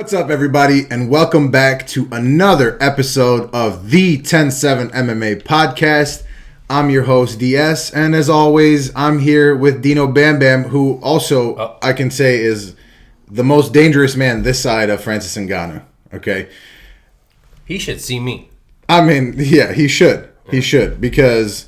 What's up, everybody, and welcome back to another episode of the 10-7 MMA podcast. I'm your host, DS, and as always, I'm here with Dino Bam Bam, who also, I can say, is the most dangerous man this side of Francis Ngannou, okay? He should see me. I mean, yeah, he should. He should, because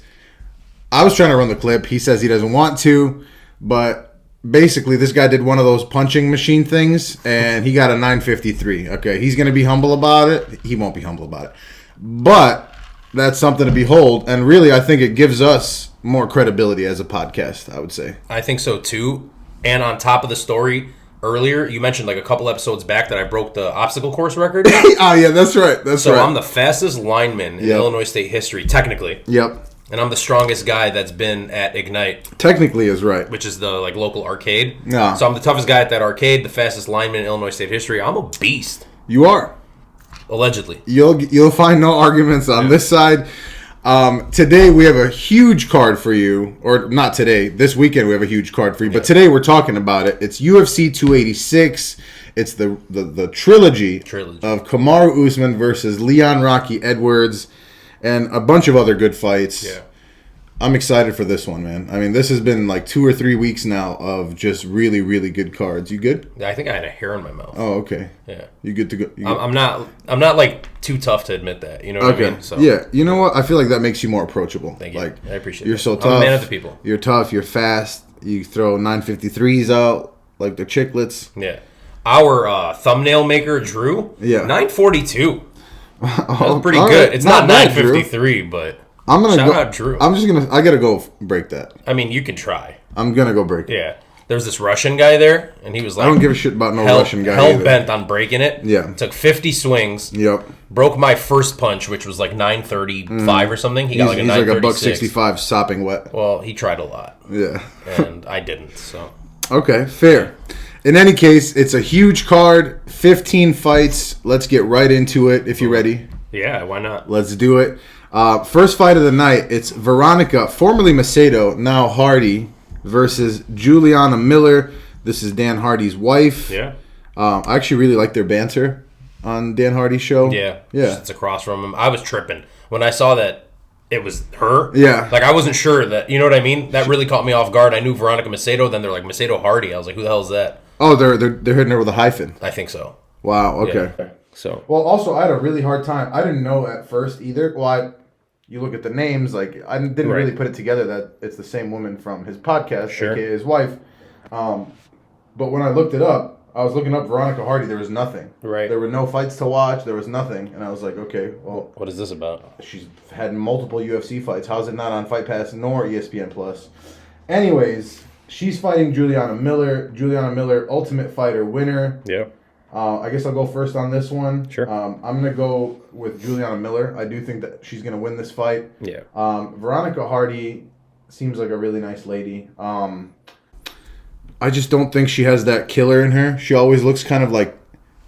I was trying to run the clip. He says he doesn't want to, but basically, this guy did one of those punching machine things, and he got a 953. Okay, he's going to be humble about it. He won't be humble about it. But that's something to behold, and really, I think it gives us more credibility as a podcast, I would say. I think so, too. And on top of the story, earlier, you mentioned like a couple episodes back that I broke the obstacle course record. Oh, yeah, that's right. So I'm the fastest lineman in Illinois State history, technically. Yep. And I'm the strongest guy that's been at Ignite. Technically is right. Which is the local arcade. Yeah. So I'm the toughest guy at that arcade, the fastest lineman in Illinois State history. I'm a beast. You are. Allegedly. You'll find no arguments on this side. Today we have a huge card for you. Or not today. This weekend we have a huge card for you. But today we're talking about it. It's UFC 286. It's the trilogy of Kamaru Usman versus Leon Rocky Edwards. And a bunch of other good fights. Yeah. I'm excited for this one, man. I mean, this has been like 2 or 3 weeks now of just really, really good cards. You good? I think I had a hair in my mouth. Oh, okay. Yeah. You good to go? I'm not like too tough to admit that. You know what I mean? So. Yeah. You know what? I feel like that makes you more approachable. Thank you. Like, I appreciate it. You're so tough. I'm a man of the people. You're tough. You're fast. You throw 953s out like the chiclets. Yeah. Our thumbnail maker, Drew. Yeah. 942. That's pretty good. It's not 953, but shout out Drew. I gotta go break that. I mean, you can try. I'm gonna go break it. Yeah. There's this Russian guy there, and he was like, I don't give a shit about no Russian guy. Hell bent on breaking it. Yeah. Took 50 swings. Yep. Broke my first punch, which was like 935 or something. He got like a 936. He's like a $165 sopping wet. Well, he tried a lot. Yeah. And I didn't, so. Okay, fair. In any case, it's a huge card, 15 fights. Let's get right into it if you're ready. Yeah, why not? Let's do it. First fight of the night, it's Veronica, formerly Macedo, now Hardy, versus Juliana Miller. This is Dan Hardy's wife. Yeah. I actually really like their banter on Dan Hardy's show. Yeah. Yeah. It's across from him. I was tripping when I saw that it was her. Yeah. Like, I wasn't sure that, you know what I mean? That really caught me off guard. I knew Veronica Macedo, then they're like Macedo Hardy. I was like, who the hell is that? Oh, they're hitting her with a hyphen. I think so. Wow, okay. Yeah. So. Well, also, I had a really hard time. I didn't know at first either. Well, you look at the names, like, I didn't really put it together that it's the same woman from his podcast, aka his wife. But when I looked it up, I was looking up Veronica Hardy. There was nothing. Right. There were no fights to watch. There was nothing. And I was like, okay, well. What is this about? She's had multiple UFC fights. How's it not on Fight Pass nor ESPN Plus? Anyways, she's fighting Juliana Miller. Juliana Miller, Ultimate Fighter winner. Yeah. I guess I'll go first on this one. Sure. I'm going to go with Juliana Miller. I do think that she's going to win this fight. Yeah. Veronica Hardy seems like a really nice lady. I just don't think she has that killer in her. She always looks kind of like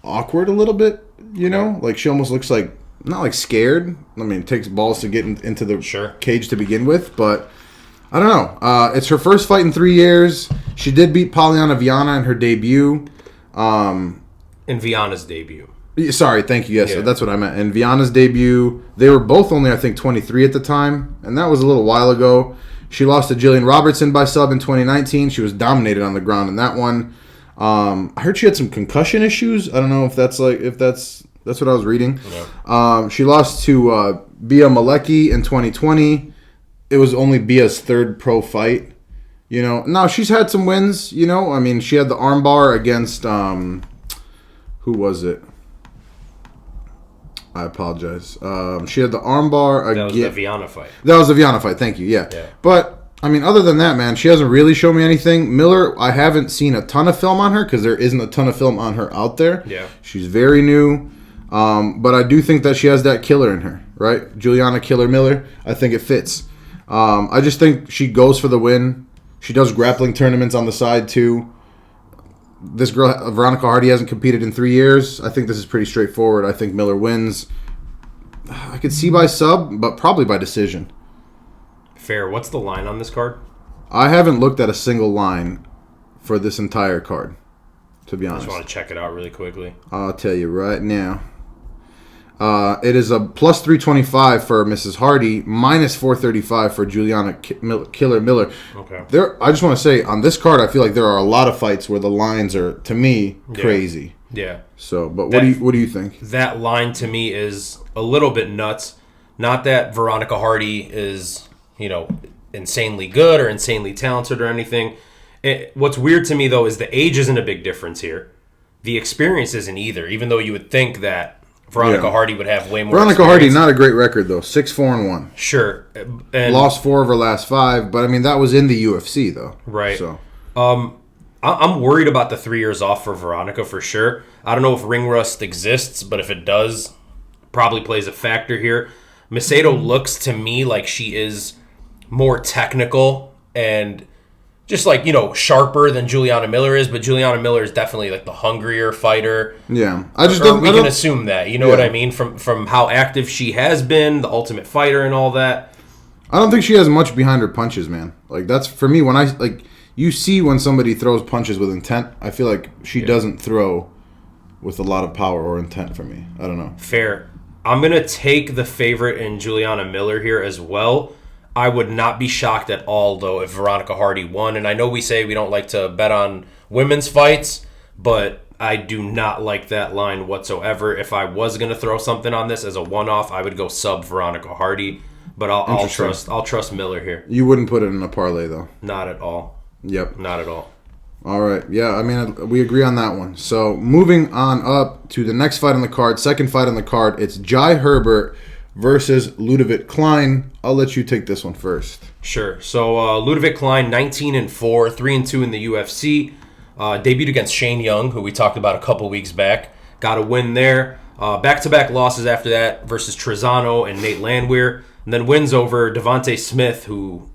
awkward a little bit, you know? Like she almost looks like, not like scared. I mean, it takes balls to get into the cage to begin with, but I don't know. It's her first fight in 3 years. She did beat Polyana Viana in her debut. In Viana's debut. Sorry, thank you. Yes, that's what I meant. In Viana's debut, they were both only, I think, 23 at the time, and that was a little while ago. She lost to Jillian Robertson by sub in 2019. She was dominated on the ground in that one. I heard she had some concussion issues. I don't know if that's what I was reading. Yeah. She lost to Bia Malecki in 2020. It was only Bia's third pro fight. You know, now she's had some wins. You know, I mean, she had the armbar against who was it? I apologize. She had the armbar again. That was the Viana fight. That was the Viana fight. Thank you. Yeah. But I mean, other than that, man, she hasn't really shown me anything. Miller, I haven't seen a ton of film on her because there isn't a ton of film on her out there. Yeah. She's very new. But I do think that she has that killer in her, right? Juliana Killer Miller. I think it fits. I just think she goes for the win. She does grappling tournaments on the side too. This girl, Veronica Hardy, hasn't competed in 3 years. I think this is pretty straightforward. I think Miller wins. I could see by sub, but probably by decision. Fair. What's the line on this card? I haven't looked at a single line for this entire card. to be honest. I just want to check it out really quickly. I'll tell you right now. It is a plus 325 for Mrs. Hardy, minus 435 for Juliana Killer Miller. Okay. I just want to say, on this card, I feel like there are a lot of fights where the lines are, to me, crazy. Yeah. So, but what do you think? That line to me is a little bit nuts. Not that Veronica Hardy is, insanely good or insanely talented or anything. What's weird to me, though, is the age isn't a big difference here. The experience isn't either, even though you would think that Veronica Hardy would have way more Veronica Hardy, not a great record, though. 6-4-1. Sure. And lost 4 of her last 5, but, I mean, that was in the UFC, though. Right. So, I'm worried about the 3 years off for Veronica for sure. I don't know if ring rust exists, but if it does, probably plays a factor here. Macedo looks to me like she is more technical and just sharper than Juliana Miller is, but Juliana Miller is definitely like the hungrier fighter. Yeah. We can assume that. You know what I mean? From how active she has been, the Ultimate Fighter and all that. I don't think she has much behind her punches, man. Like, that's, for me, when you see when somebody throws punches with intent, I feel like she doesn't throw with a lot of power or intent for me. I don't know. Fair. I'm going to take the favorite in Juliana Miller here as well. I would not be shocked at all, though, if Veronica Hardy won. And I know we say we don't like to bet on women's fights, but I do not like that line whatsoever. If I was going to throw something on this as a one-off, I would go sub Veronica Hardy. But I'll trust Miller here. You wouldn't put it in a parlay, though? Not at all. Yep. Not at all. All right. Yeah, I mean, we agree on that one. So, moving on up to the next fight on the card, second fight on the card, it's Jai Herbert versus Ludovic Klein. I'll let you take this one first. Sure. So, Ludovic Klein, 19-4, 3-2 in the UFC. Debuted against Shane Young, who we talked about a couple weeks back. Got a win there. Back-to-back losses after that versus Trezano and Nate Landwehr. And then wins over Devontae Smith, who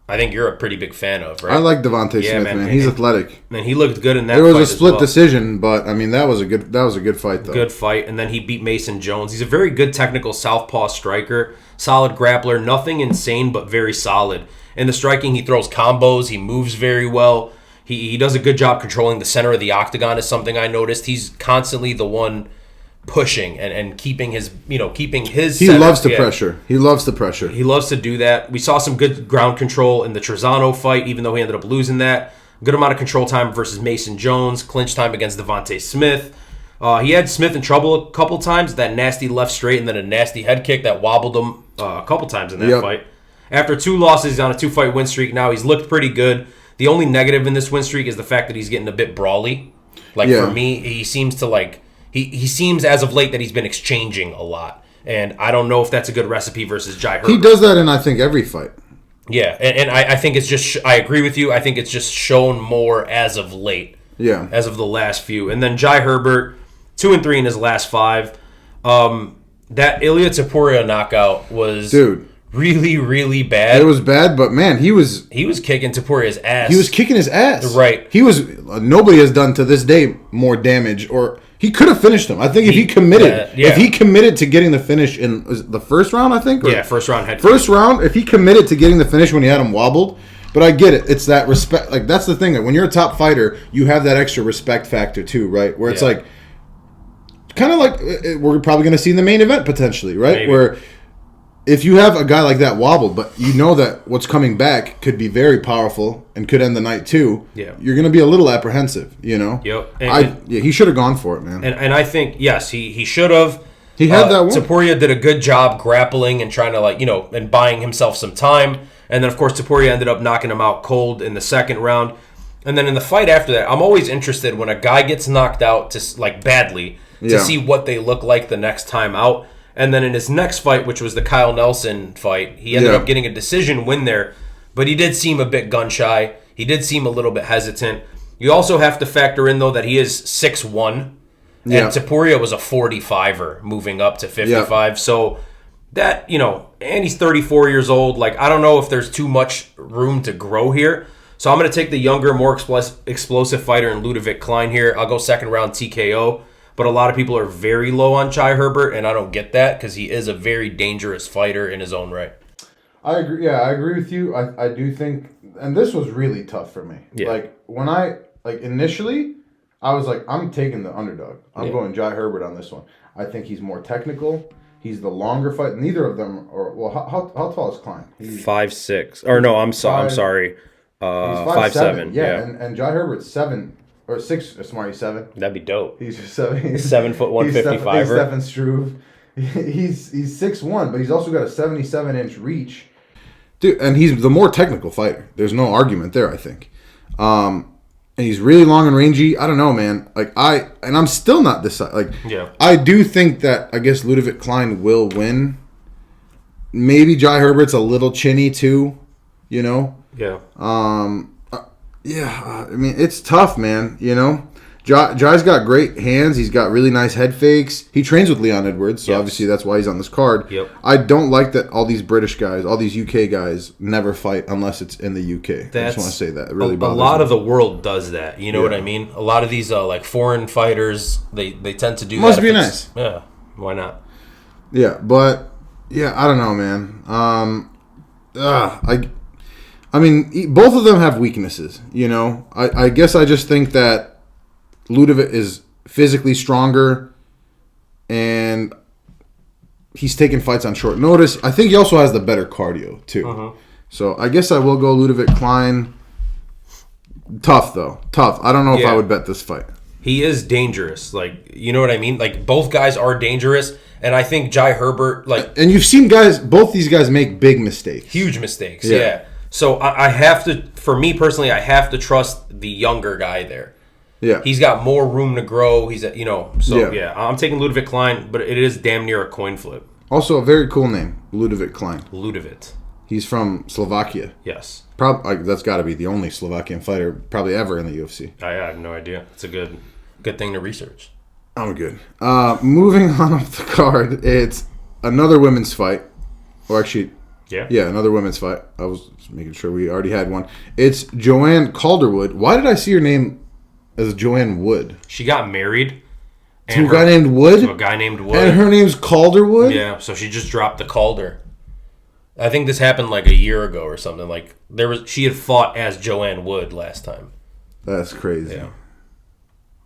I think you're a pretty big fan of, right? I like Devontae Smith, man. He's athletic. And he looked good in that fight. There was a split decision, but I mean that was a good fight though. Good fight, and then he beat Mason Jones. He's a very good technical southpaw striker, solid grappler, nothing insane but very solid. In the striking, he throws combos, he moves very well. He does a good job controlling the center of the octagon is something I noticed. He's constantly the one pushing and keeping his He setup. loves the pressure. He loves the pressure. He loves to do that. We saw some good ground control in the Trezano fight, even though he ended up losing that. Good amount of control time versus Mason Jones. Clinch time against Devontae Smith. He had Smith in trouble a couple times. That nasty left straight and then a nasty head kick that wobbled him a couple times in that fight. After 2 losses, he's on a 2-fight win streak now. He's looked pretty good. The only negative in this win streak is the fact that he's getting a bit brawly. For me, he seems to He seems as of late that he's been exchanging a lot. And I don't know if that's a good recipe versus Jai Herbert. He does that in, I think, every fight. Yeah, and I think it's just... I agree with you. I think it's just shown more as of late. Yeah. As of the last few. And then Jai Herbert, 2-3 in his last 5. That Ilia Topuria knockout was... Dude. Really, really bad. It was bad, but man, he was kicking Topuria's ass. He was kicking his ass. Right. He was... nobody has done to this day more damage or... He could have finished him. I think if he committed to getting the finish in the first round, I think? First round head. First round, if he committed to getting the finish when he had him wobbled. But I get it. It's that respect. Like, that's the thing. That when you're a top fighter, you have that extra respect factor too, right? Where it's like, kind of like we're probably going to see in the main event potentially, right? Maybe. Where if you have a guy like that wobbled, but you know that what's coming back could be very powerful and could end the night too, you're going to be a little apprehensive, you know? Yep. He should have gone for it, man. And I think, yes, he should have. He had that one. Topuria did a good job grappling and trying to, and buying himself some time. And then, of course, Topuria ended up knocking him out cold in the second round. And then in the fight after that, I'm always interested when a guy gets knocked out badly to see what they look like the next time out. And then in his next fight, which was the Kyle Nelson fight, he ended up getting a decision win there. But he did seem a bit gun-shy. He did seem a little bit hesitant. You also have to factor in, though, that he is 6'1". And Topuria was a 45er moving up to 55. Yeah. So that, and he's 34 years old. I don't know if there's too much room to grow here. So I'm going to take the younger, more explosive fighter in Ludovic Klein here. I'll go second round TKO. But a lot of people are very low on Jai Herbert, and I don't get that because he is a very dangerous fighter in his own right. I agree. Yeah, I agree with you. I do think, and this was really tough for me. Yeah. When initially, I was like, I'm taking the underdog. I'm going Jai Herbert on this one. I think he's more technical. He's the longer fight. Neither of them are. Well, how tall is Klein? He's 5'6". Or no, I'm sorry. He's 5'7". Yeah. And Jai Herbert's 7 or 6. Smart, he's 7. That'd be dope. He's 7. He's 7 foot 155. He's Stephen Struve. He's 6'1", but he's also got a 77-inch reach. Dude, and he's the more technical fighter. There's no argument there, I think. And he's really long and rangy. I don't know, man. I'm still not decided. I do think that I guess Ludovic Klein will win. Maybe Jai Herbert's a little chinny too, you know. Yeah. I mean, it's tough, man. You know, Jai's got great hands. He's got really nice head fakes. He trains with Leon Edwards, so obviously that's why he's on this card. Yep. I don't like that all these British guys, all these UK guys, never fight unless it's in the UK. I just want to say that. It really bothers me. A lot of the world does that. You know what I mean? A lot of these like foreign fighters, they tend to do that. Must be nice. Yeah. Why not? Yeah, but I don't know, man. I mean, both of them have weaknesses. You know, I guess I just think that Ludovic is physically stronger, and he's taking fights on short notice. I think he also has the better cardio, too. Uh-huh. So I guess I will go Ludovic Klein. Tough, though. Tough. I don't know if I would bet this fight. He is dangerous. Like, you know what I mean? Like, both guys are dangerous, and I think Jai Herbert, like... And you've seen both these guys make big mistakes. Huge mistakes, yeah. So I have to, for me personally, I have to trust the younger guy there. Yeah. He's got more room to grow. He's, I'm taking Ludovic Klein, but it is damn near a coin flip. Also, a very cool name, Ludovic Klein. Ludovic. He's from Slovakia. Yes. That's got to be the only Slovakian fighter probably ever in the UFC. I have no idea. It's a good thing to research. I'm good. Moving on up the card, it's another women's fight. Or actually, another women's fight. I was making sure we already had one. It's Joanne Calderwood. Why did I see her name as Joanne Wood? She got married. To a guy named Wood? To a guy named Wood. And her name's Calderwood? Yeah, so she just dropped the Calder. I think this happened like a year ago or something. Like she had fought as Joanne Wood last time. That's crazy. Yeah.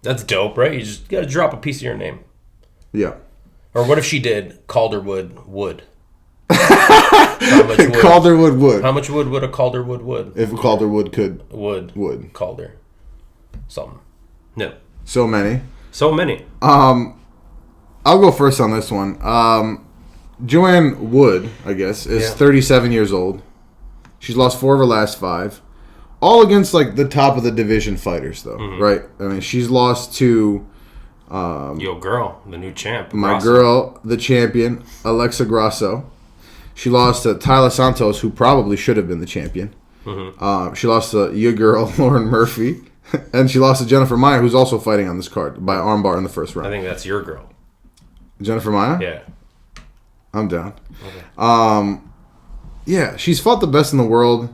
That's dope, right? You just got to drop a piece of your name. Yeah. Or what if she did Calderwood Wood? How much wood? Calderwood Wood. How much wood would a Calderwood wood? If a Calderwood could. Wood. Calder. Something. No. So many. I'll go first on this one. Joanne Wood, I guess, is 37 years old. She's lost 4 of her last 5. All against, like, the top of the division fighters, though, right? I mean, she's lost to... Yo, girl, the new champ. My girl, the champion, Alexa Grasso. She lost to Tyler Santos, who probably should have been the champion. She lost to your girl, Lauren Murphy. And she lost to Jennifer Maia, who's also fighting on this card by armbar in the first round. I think that's your girl. Jennifer Maia? Yeah. I'm down. Okay. She's fought the best in the world,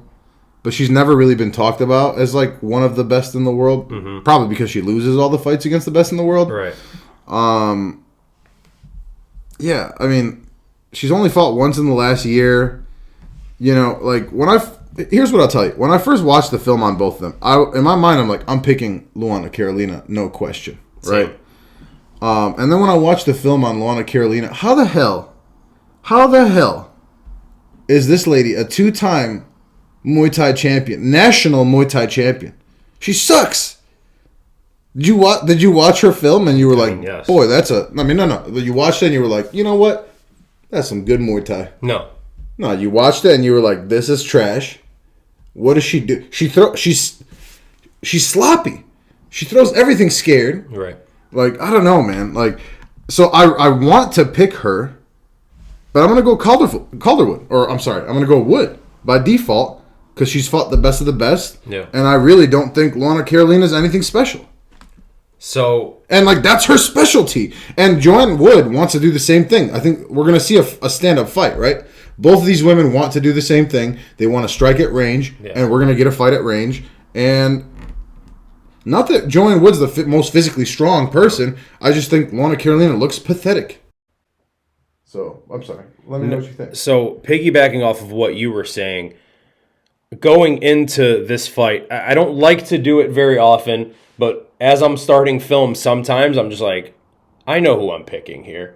but she's never really been talked about as like one of the best in the world. Probably because she loses all the fights against the best in the world. Right. Yeah, I mean, she's only fought once in the last year. You know, like here's what I'll tell you. When I first watched the film on both of them, in my mind, I'm like, I'm picking Luana Carolina, no question, right? Same. And then when I watched the film on Luana Carolina, how the hell is this lady a 2-time Muay Thai champion, national Muay Thai champion? She sucks. Did you watch her film and you were like, yes. Boy, that's a... I mean, no. You watched it and you were like, you know what? That's some good Muay Thai. No, you watched it and you were like, this is trash. What does she do? She's sloppy. She throws everything scared. Right. Like, I don't know, man. Like, so I want to pick her, but I'm going to go Calderwood. Or, I'm sorry, I'm going to go Wood by default because she's fought the best of the best. Yeah. And I really don't think Luana Carolina is anything special. So... And, like, that's her specialty. And Joanne Wood wants to do the same thing. I think we're going to see a stand-up fight, right? Both of these women want to do the same thing. They want to strike at range, and we're going to get a fight at range. And not that Joanne Wood's the most physically strong person. I just think Luana Carolina looks pathetic. So, I'm sorry. Let me know what you think. So, piggybacking off of what you were saying, going into this fight, I don't like to do it very often, but as I'm starting film, sometimes I'm just like, I know who I'm picking here.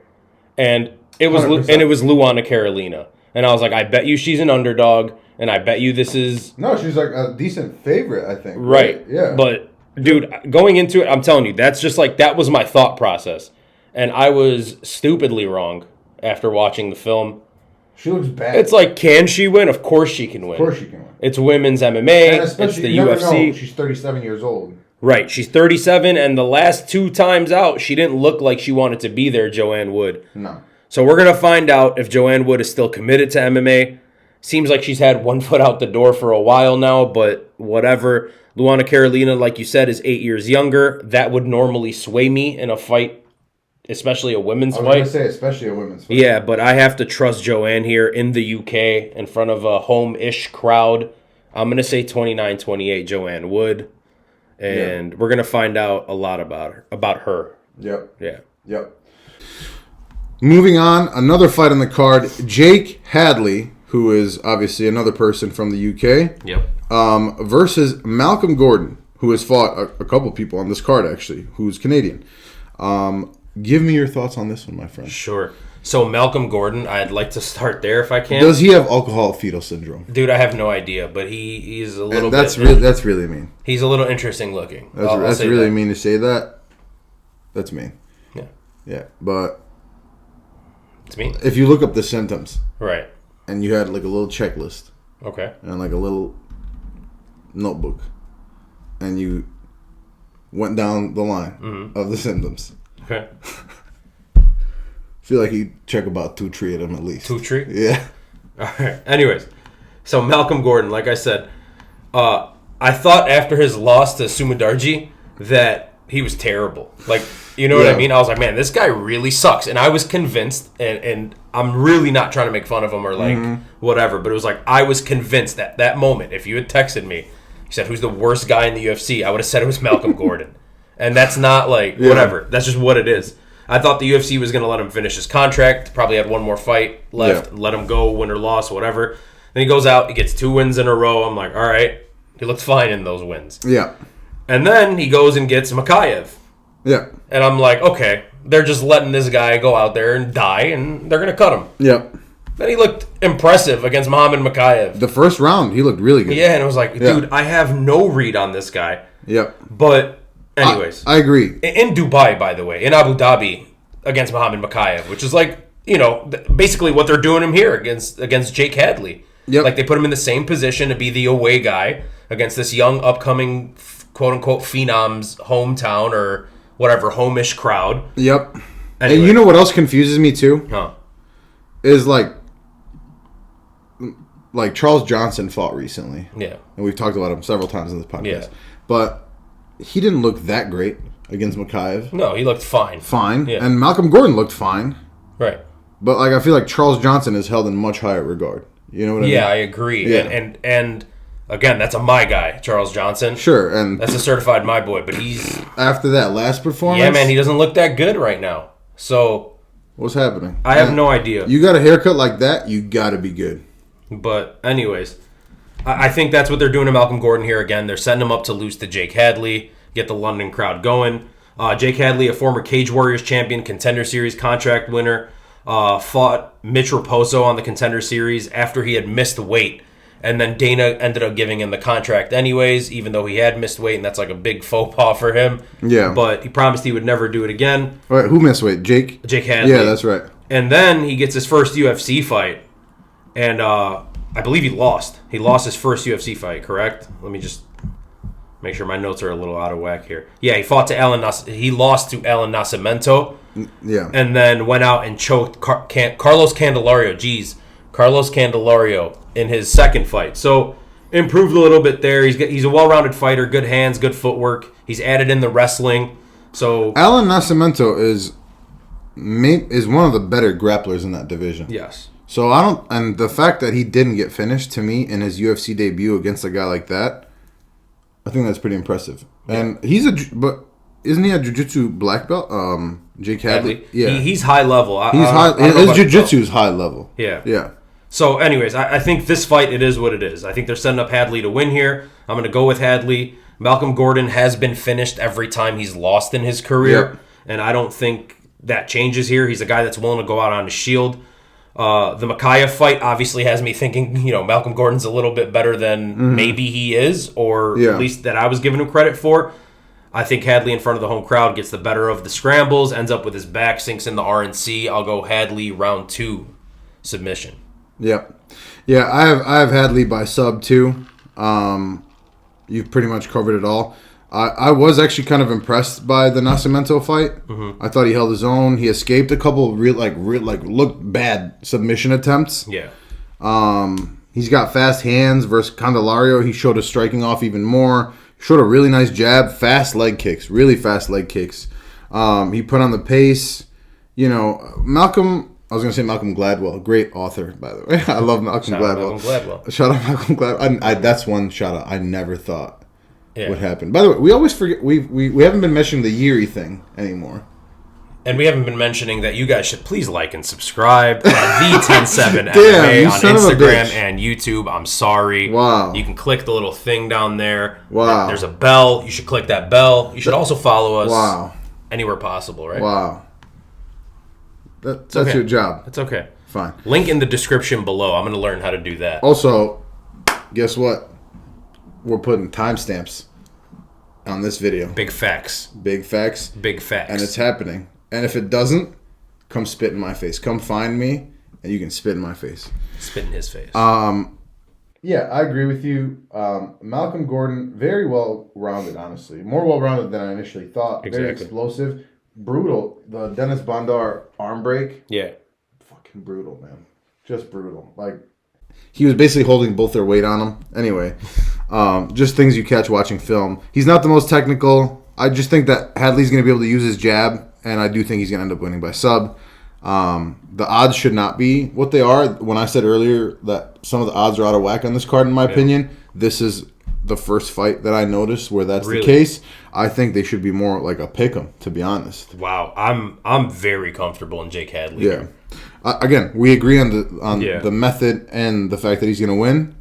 And it was 100%. And it was Luana Carolina. And I was like, I bet you she's an underdog, and I bet you this is... No, she's like a decent favorite, I think. Right. Yeah. But, dude, going into it, I'm telling you, that's just like, that was my thought process. And I was stupidly wrong after watching the film. She looks bad. It's like, can she win? Of course she can win. Of course she can win. It's women's MMA. It's the UFC. She's 37 years old. Right. She's 37, and the last 2 times out, she didn't look like she wanted to be there, Joanne Wood. No. So we're going to find out if Joanne Wood is still committed to MMA. Seems like she's had one foot out the door for a while now, but whatever. Luana Carolina, like you said, is 8 years younger. That would normally sway me in a fight, especially a women's fight. I was going to say, especially a women's fight. Yeah, but I have to trust Joanne here in the UK in front of a home-ish crowd. I'm going to say 29-28 Joanne Wood. And we're going to find out a lot about her. Yep. Yeah. Yep. Moving on, another fight on the card. Jake Hadley, who is obviously another person from the UK. Yep. Versus Malcolm Gordon, who has fought a couple people on this card, actually, who's Canadian. Give me your thoughts on this one, my friend. Sure. So Malcolm Gordon, I'd like to start there if I can. Does he have alcohol fetal syndrome? Dude, I have no idea, but he's a little that's really mean. He's a little interesting looking. That's really mean to say that. That's mean. Yeah. Yeah, but it's mean. If you look up the symptoms, right, and you had like a little checklist, okay, and like a little notebook, and you went down the line of the symptoms. Okay. I feel like you check about 2-3 of them at least. 2-3? Yeah. All right. Anyways, so Malcolm Gordon, like I said, I thought after his loss to Sumadarji that he was terrible. Like, you know what I mean? I was like, man, this guy really sucks. And I was convinced, and I'm really not trying to make fun of him or like whatever, but it was like I was convinced at that moment, if you had texted me, you said, who's the worst guy in the UFC? I would have said it was Malcolm Gordon. And that's not like, whatever. That's just what it is. I thought the UFC was going to let him finish his contract. Probably had one more fight left. Let him go, win or loss, whatever. Then he goes out. He gets 2 wins in a row. I'm like, all right. He looked fine in those wins. Yeah. And then he goes and gets Mokaev. Yeah. And I'm like, okay. They're just letting this guy go out there and die, and they're going to cut him. Yep. Then he looked impressive against Muhammad Mokaev. The first round, he looked really good. Yeah, and it was like, dude, I have no read on this guy. Yep. But... anyways, I agree. In Dubai, by the way, in Abu Dhabi, against Muhammad Mokaev, which is like, you know, basically what they're doing him here against Jake Hadley. Yep. Like they put him in the same position to be the away guy against this young, upcoming, quote unquote, phenom's hometown or whatever, home-ish crowd. Yep. Anyway. And you know what else confuses me too? Huh? Is like Charles Johnson fought recently. Yeah. And we've talked about him several times in this podcast. Yeah. But he didn't look that great against Mokaev. No, he looked fine. Fine. Yeah. And Malcolm Gordon looked fine. Right. But like I feel like Charles Johnson is held in much higher regard. You know what I mean? Yeah, I agree. Yeah. And again, that's a my guy, Charles Johnson. Sure, and that's a certified my boy, but he's after that last performance. Yeah, man, he doesn't look that good right now. So what's happening? I have no idea. You got a haircut like that, you got to be good. But anyways, I think that's what they're doing to Malcolm Gordon here again. They're setting him up to lose to Jake Hadley, get the London crowd going. Jake Hadley, a former Cage Warriors champion, Contender Series contract winner, fought Mitch Raposo on the Contender Series after he had missed weight. And then Dana ended up giving him the contract anyways, even though he had missed weight, and that's like a big faux pas for him. Yeah. But he promised he would never do it again. All right, who missed weight? Jake Hadley. Yeah, that's right. And then he gets his first UFC fight, and I believe he lost. He lost his first UFC fight, correct? Let me just make sure my notes are a little out of whack here. Yeah, he fought to he lost to Alan Nascimento. Yeah. And then went out and choked Carlos Candelario. Jeez. Carlos Candelario in his second fight. So improved a little bit there. He's a well-rounded fighter, good hands, good footwork. He's added in the wrestling. So Alan Nascimento is one of the better grapplers in that division. Yes. So and the fact that he didn't get finished to me in his UFC debut against a guy like that, I think that's pretty impressive. Yeah. And but isn't he a jiu-jitsu black belt? Jake Hadley. Yeah. He's high level. His jiu-jitsu is high level. Yeah. Yeah. So, anyways, I think this fight, it is what it is. I think they're setting up Hadley to win here. I'm going to go with Hadley. Malcolm Gordon has been finished every time he's lost in his career, Yep. and I don't think that changes here. He's a guy that's willing to go out on his shield. The Mokaev fight obviously has me thinking, Malcolm Gordon's a little bit better than maybe he is, or at least that I was giving him credit for. I think Hadley in front of the home crowd gets the better of the scrambles, ends up with his back, sinks in the RNC. I'll go Hadley round 2 submission. Yep. Yeah, I have Hadley by sub too. You've pretty much covered it all. I was actually kind of impressed by the Nascimento fight. I thought he held his own. He escaped a couple real looked bad submission attempts. Yeah. He's got fast hands versus Candelario. He showed his striking off even more. Showed a really nice jab, fast leg kicks, really fast leg kicks. He put on the pace. Malcolm. I was going to say Malcolm Gladwell. Great author, by the way. I love Malcolm Gladwell. Shout out Malcolm Gladwell. That's one shout out I never thought would happen. By the way, we always forget. We haven't been mentioning the Yuri thing anymore. And we haven't been mentioning that you guys should please like and subscribe. The107 MMA on Instagram and YouTube. I'm sorry. Wow. You can click the little thing down there. Wow. There's a bell. You should click that bell. You should also follow us. Wow. Anywhere possible, right? Wow. That's okay. your job. It's okay. Fine. Link in the description below. I'm going to learn how to do that. Also, guess what? We're putting timestamps on this video. Big facts. Big facts. Big facts. And it's happening. And if it doesn't, come spit in my face. Come find me, and you can spit in my face. Spit in his face. Yeah, I agree with you. Malcolm Gordon, very well-rounded, honestly. More well-rounded than I initially thought. Exactly. Very explosive. Brutal. The Dennis Bondar arm break. Yeah. Fucking brutal, man. Just brutal. He was basically holding both their weight on him. Anyway, just things you catch watching film. He's not the most technical. I just think that Hadley's going to be able to use his jab, and I do think he's going to end up winning by sub. The odds should not be what they are. When I said earlier that some of the odds are out of whack on this card, in my opinion, this is the first fight that I noticed where that's the case. I think they should be more like a pick'em, to be honest. Wow, I'm very comfortable in Jake Hadley. Yeah. Again, we agree on the method and the fact that he's going to win.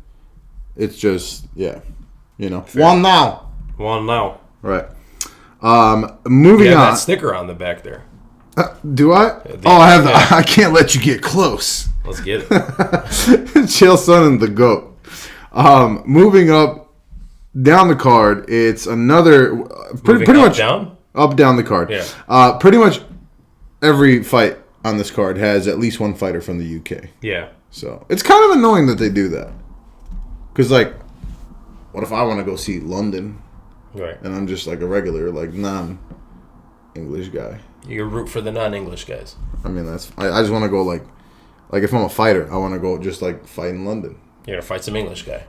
It's just Fair. One now. Right. Moving on. That sticker on the back there. Do I? I have. I can't let you get close. Let's get it. Chael Sonnen and the GOAT. Moving up down the card, it's another pretty much down the card. Yeah. Pretty much every fight on this card has at least one fighter from the UK. Yeah. So it's kind of annoying that they do that. Because what if I want to go see London? Right. And I'm just a regular non-English guy. You root for the non-English guys. I mean, I just want to go if I'm a fighter, I want to go just fight in London. You're gonna fight some English guy.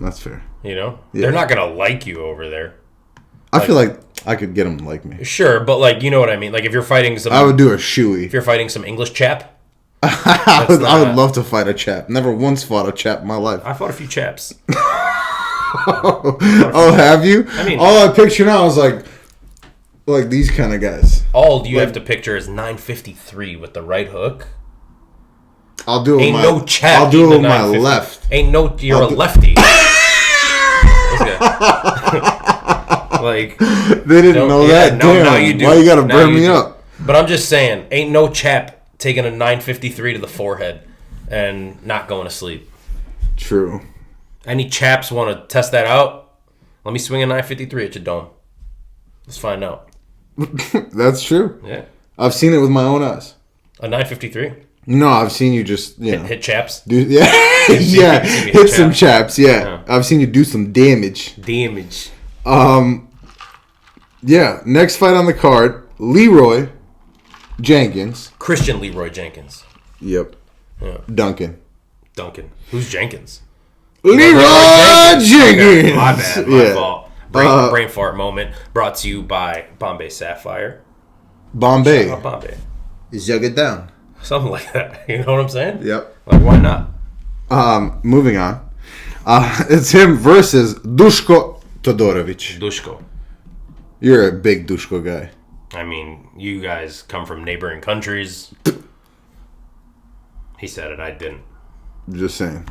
That's fair. Yeah. They're not gonna like you over there. I feel like I could get them to like me. Sure, but you know what I mean. If you're fighting some, I would do a shoey. If you're fighting some English chap, I would love to fight a chap. Never once fought a chap in my life. I fought a few chaps. Oh, have you? I mean, all I picture now is like these kind of guys. All you have to picture is 953 with the right hook. I'll do it. Ain't with no chap. I'll do it with my left. Ain't no. You're a lefty. They didn't know that. Damn. Now you do. Why you gotta burn me up? But I'm just saying, ain't no chap taking a 953 to the forehead and not going to sleep. True. Any chaps want to test that out? Let me swing a 953 at your dome. Let's find out. That's true. Yeah. I've seen it with my own eyes. A 953? No, I've seen you just hit chaps. Hit some chaps. Yeah, I've seen you do some damage. Yeah. Next fight on the card: Leroy Jenkins. Christian Leroy Jenkins. Yep. Yeah. Duncan. Who's Jenkins? Leroy Jenkins. Okay. My bad. My fault. Brain fart moment brought to you by Bombay Sapphire. Bombay. Shout out Bombay. Jug it down. Something like that. You know what I'm saying? Yep. Why not? Moving on. It's him versus Dusko Todorovic. Dusko. You're a big Dusko guy. I mean, you guys come from neighboring countries. He said it. I didn't. Just saying.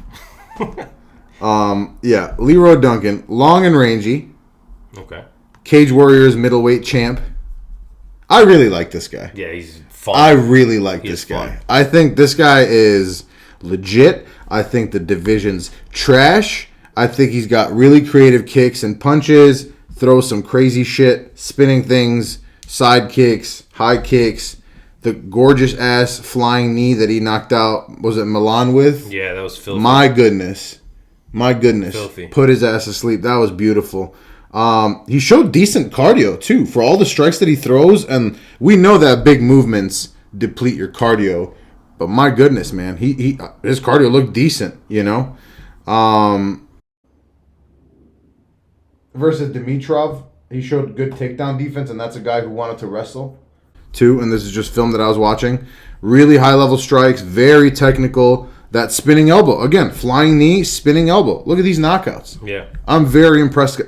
Yeah, Leroy Duncan, long and rangy. Okay. Cage Warriors middleweight champ. I really like this guy. Yeah, he's fun. I really like this guy. Fun. I think this guy is legit. I think the division's trash. I think he's got really creative kicks and punches, throws some crazy shit, spinning things, side kicks, high kicks, the gorgeous ass flying knee that he knocked out, was it Milan with? Yeah, that was filthy. My goodness. Filthy. Put his ass to sleep. That was beautiful. He showed decent cardio too for all the strikes that he throws, and we know that big movements deplete your cardio. But my goodness, man, his cardio looked decent, you know. Versus Dimitrov, he showed good takedown defense, and that's a guy who wanted to wrestle too. And this is just film that I was watching. Really high level strikes, very technical. That spinning elbow. Again, flying knee, spinning elbow. Look at these knockouts. Yeah. I'm very impressed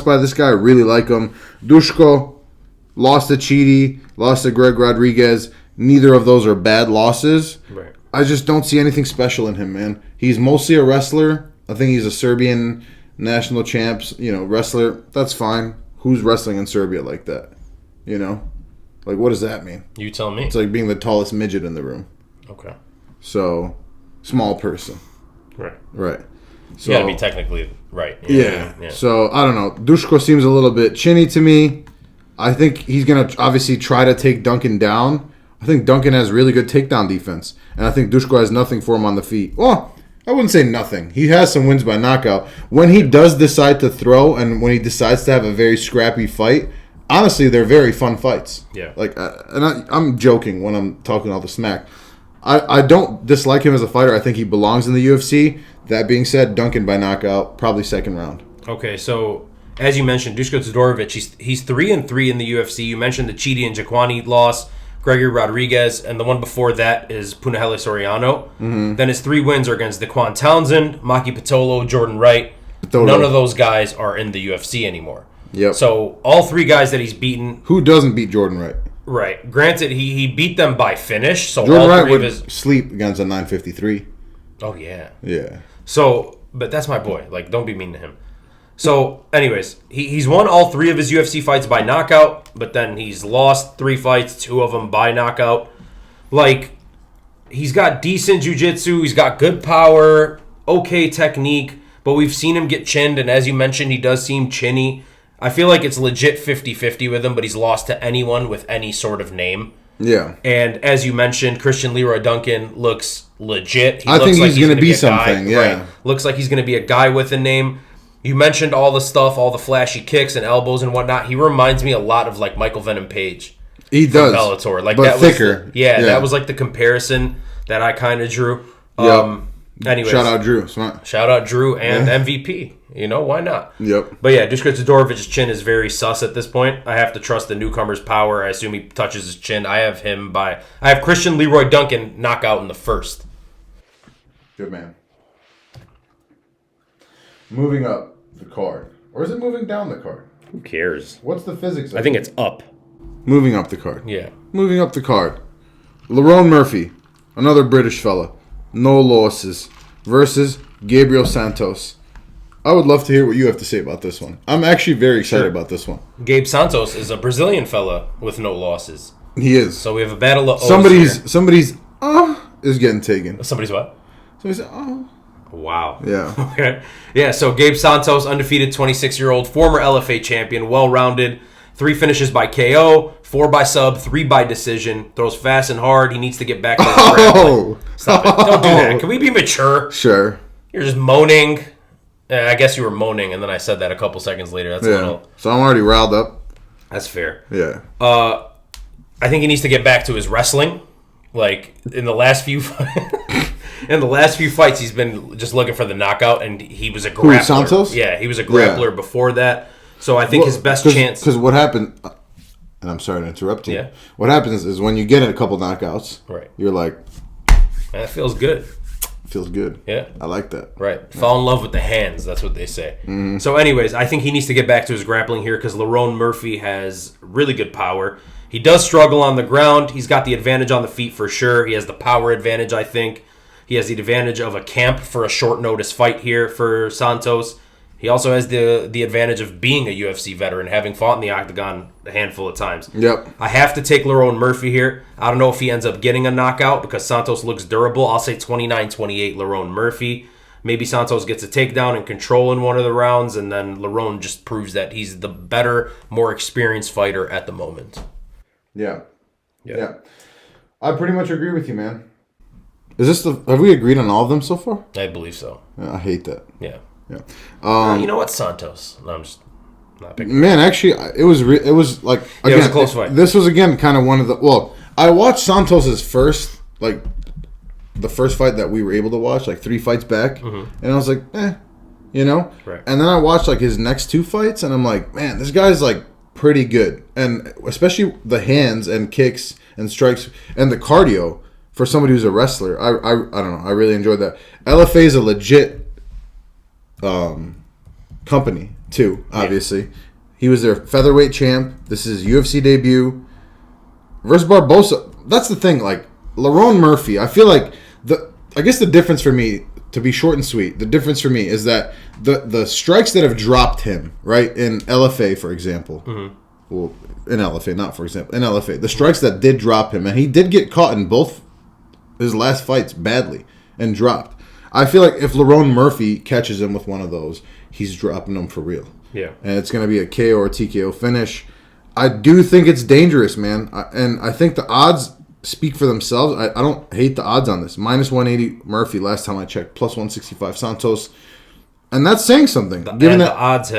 by this guy. I really like him. Dusko lost to Chidi, lost to Greg Rodriguez. Neither of those are bad losses. Right. I just don't see anything special in him, man. He's mostly a wrestler. I think he's a Serbian national champs, wrestler. That's fine. Who's wrestling in Serbia like that? Like, what does that mean? You tell me. It's like being the tallest midget in the room. Okay. So... small person. Right. So, you gotta be technically right. Yeah. So, I don't know. Dusko seems a little bit chinny to me. I think he's going to obviously try to take Duncan down. I think Duncan has really good takedown defense. And I think Dusko has nothing for him on the feet. Well, I wouldn't say nothing. He has some wins by knockout. When he does decide to throw and when he decides to have a very scrappy fight, honestly, they're very fun fights. Yeah. I'm joking when I'm talking all the smack. I don't dislike him as a fighter. I think he belongs in the UFC. That being said, Duncan by knockout, probably second round. Okay, so as you mentioned, Dusko Todorovic, he's 3-3 in the UFC. You mentioned the Chidi and Jaquani loss, Gregory Rodriguez, and the one before that is Punahele Soriano. Mm-hmm. Then his 3 wins are against Daquan Townsend, Maki Pitolo, Jordan Wright. None of those guys are in the UFC anymore. Yep. So all 3 guys that he's beaten. Who doesn't beat Jordan Wright? Right. Granted, he beat them by finish. So Jordan all Wright 3 would of his sleep against a 953. Oh yeah. Yeah. So, but that's my boy. Like, don't be mean to him. So, anyways, he's won all 3 of his UFC fights by knockout, but then he's lost 3 fights, 2 of them by knockout. Like, he's got decent jiu-jitsu, he's got good power, okay technique, but we've seen him get chinned, and as you mentioned, he does seem chinny. I feel like it's legit 50-50 with him, but he's lost to anyone with any sort of name. Yeah. And as you mentioned, Christian Leroy Duncan looks legit. I think he's going to be something, yeah. Right. Looks like he's going to be a guy with a name. You mentioned all the stuff, all the flashy kicks and elbows and whatnot. He reminds me a lot of like Michael Venom Page. He does. Bellator. Like, but that thicker. Was that was like the comparison that I kind of drew. Yep. Anyways, shout out Drew. Smart. Shout out Drew and MVP. Why not? Yep. But yeah, Dusko Todorovic's chin is very sus at this point. I have to trust the newcomer's power. I assume he touches his chin. I have Christian Leroy Duncan knockout in the first. Good man. Moving up the card. Or is it moving down the card? Who cares? What's the physics of I think it's up. Moving up the card. Yeah. Moving up the card. Lerone Murphy, another British fella. No losses. Versus Gabriel Santos. I would love to hear what you have to say about this one. I'm actually very excited about this one. Gabe Santos is a Brazilian fella with no losses. He is. So we have a battle of O's Somebody's is getting taken. Somebody's what? Somebody's Wow. Yeah. Okay. Yeah, so Gabe Santos, undefeated 26-year-old, former LFA champion, well-rounded, 3 finishes by KO, 4 by sub, 3 by decision, throws fast and hard. He needs to get back to his grappling. Stop it. Don't do that. Can we be mature? Sure. You're just moaning. I guess you were moaning, and then I said that a couple seconds later. That's a little... So I'm already riled up. That's fair. Yeah. I think he needs to get back to his wrestling. Like, in the last few... In the last few fights, he's been just looking for the knockout, and he was a grappler. Who, Santos? Yeah, he was a grappler before that. So I think his best chance... Because what happened... And I'm sorry to interrupt you. Yeah. What happens is when you get a couple knockouts, right, you're like... Man, that feels good. Feels good. Yeah. I like that. Right. Yeah. Fall in love with the hands. That's what they say. Mm-hmm. So anyways, I think he needs to get back to his grappling here because Lerone Murphy has really good power. He does struggle on the ground. He's got the advantage on the feet for sure. He has the power advantage, I think. He has the advantage of a camp for a short notice fight here for Santos. He also has the advantage of being a UFC veteran, having fought in the octagon a handful of times. Yep. I have to take Lerone Murphy here. I don't know if he ends up getting a knockout because Santos looks durable. I'll say 29-28 Lerone Murphy. Maybe Santos gets a takedown and control in one of the rounds, and then Lerone just proves that he's the better, more experienced fighter at the moment. Yeah. I pretty much agree with you, man. Have we agreed on all of them so far? I believe so. Yeah, I hate that. Yeah. You know what, Santos? No, I'm just not picking. Man, actually, it was like again, it was a close fight. This was again kind of one of the. Well, I watched Santos's first the first fight that we were able to watch, like 3 fights back, and I was like, right. And then I watched like his next 2 fights, and I'm like, man, this guy's like pretty good, and especially the hands and kicks and strikes and the cardio for somebody who's a wrestler. I don't know. I really enjoyed that. LFA is a legit company too. Obviously, he was their featherweight champ. This is his UFC debut versus Barbosa. That's the thing. Like Lerone Murphy, I feel like I guess the difference for me, to be short and sweet, the difference for me is that the strikes that have dropped him, right, in LFA, for example. Well, in LFA, not for example, in LFA, the strikes that did drop him, and he did get caught in both his last fights badly and dropped. I feel like if Lerone Murphy catches him with one of those, he's dropping them for real. Yeah. And it's going to be a KO or TKO finish. I do think it's dangerous, man. And I think the odds speak for themselves. I don't hate the odds on this. -180 Murphy last time I checked. +165 Santos. And that's saying something. The odds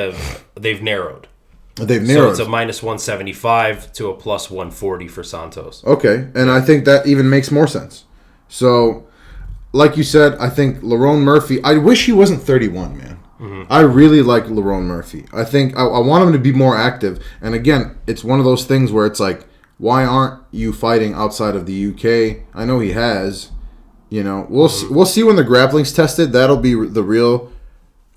they've narrowed. They've narrowed. So it's a -175 to a +140 for Santos. Okay. And I think that even makes more sense. So, like you said, I think Lerone Murphy, I wish he wasn't 31, man. I really like Lerone Murphy. I think I want him to be more active. And again, it's one of those things where it's like, why aren't you fighting outside of the UK? I know he has. We'll see when the grappling's tested. That'll be the real,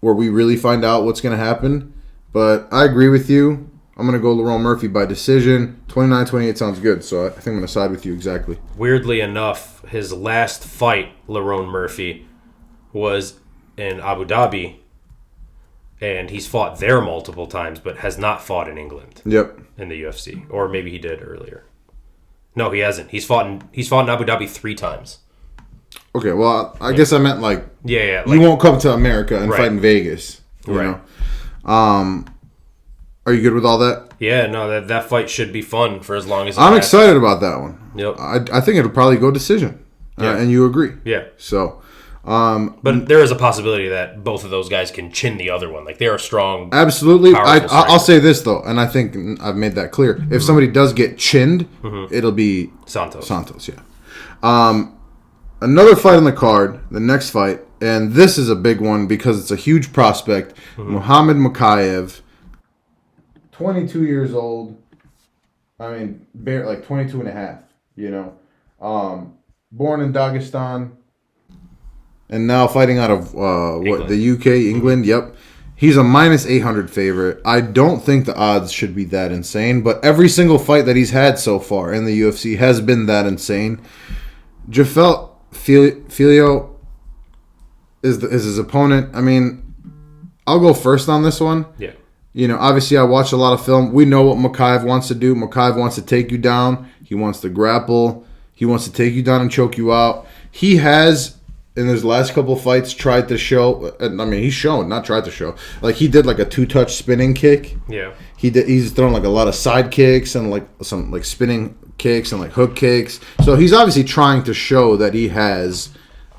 where we really find out what's going to happen. But I agree with you. I'm going to go Lerone Murphy by decision. 29-28 sounds good, so I think I'm going to side with you exactly. Weirdly enough, his last fight, Lerone Murphy, was in Abu Dhabi, and he's fought there multiple times, but has not fought in England. Yep. In the UFC, or maybe he did earlier. No, he hasn't. He's fought in Abu Dhabi 3 times. Okay, well, I guess I meant like you won't come to America and fight in Vegas. You know? Are you good with all that? Yeah, no, that fight should be fun for as long as I'm excited about that one. Yep. I think it'll probably go decision. And you agree. Yeah. So, but there is a possibility that both of those guys can chin the other one. Like, they are strong. Absolutely. I'll say this, though, and I think I've made that clear. If somebody does get chinned, it'll be Santos, yeah. Another fight on the card, the next fight, and this is a big one because it's a huge prospect. Muhammad Mokaev, 22 years old. I mean, like 22 and a half, born in Dagestan. And now fighting out of the UK, England. Yep, he's a -800 favorite. I don't think the odds should be that insane, but every single fight that he's had so far in the UFC has been that insane. Jafel Filho is his opponent. I mean, I'll go first on this one. Yeah. Obviously I watched a lot of film. We know what Mokaev wants to do. Mokaev wants to take you down. He wants to grapple. He wants to take you down and choke you out. He has, in his last couple fights, tried to show. I mean, he's shown, not tried to show. Like, he did like a 2-touch spinning kick. Yeah. He's thrown like a lot of side kicks and like some like spinning kicks and like hook kicks. So he's obviously trying to show that he has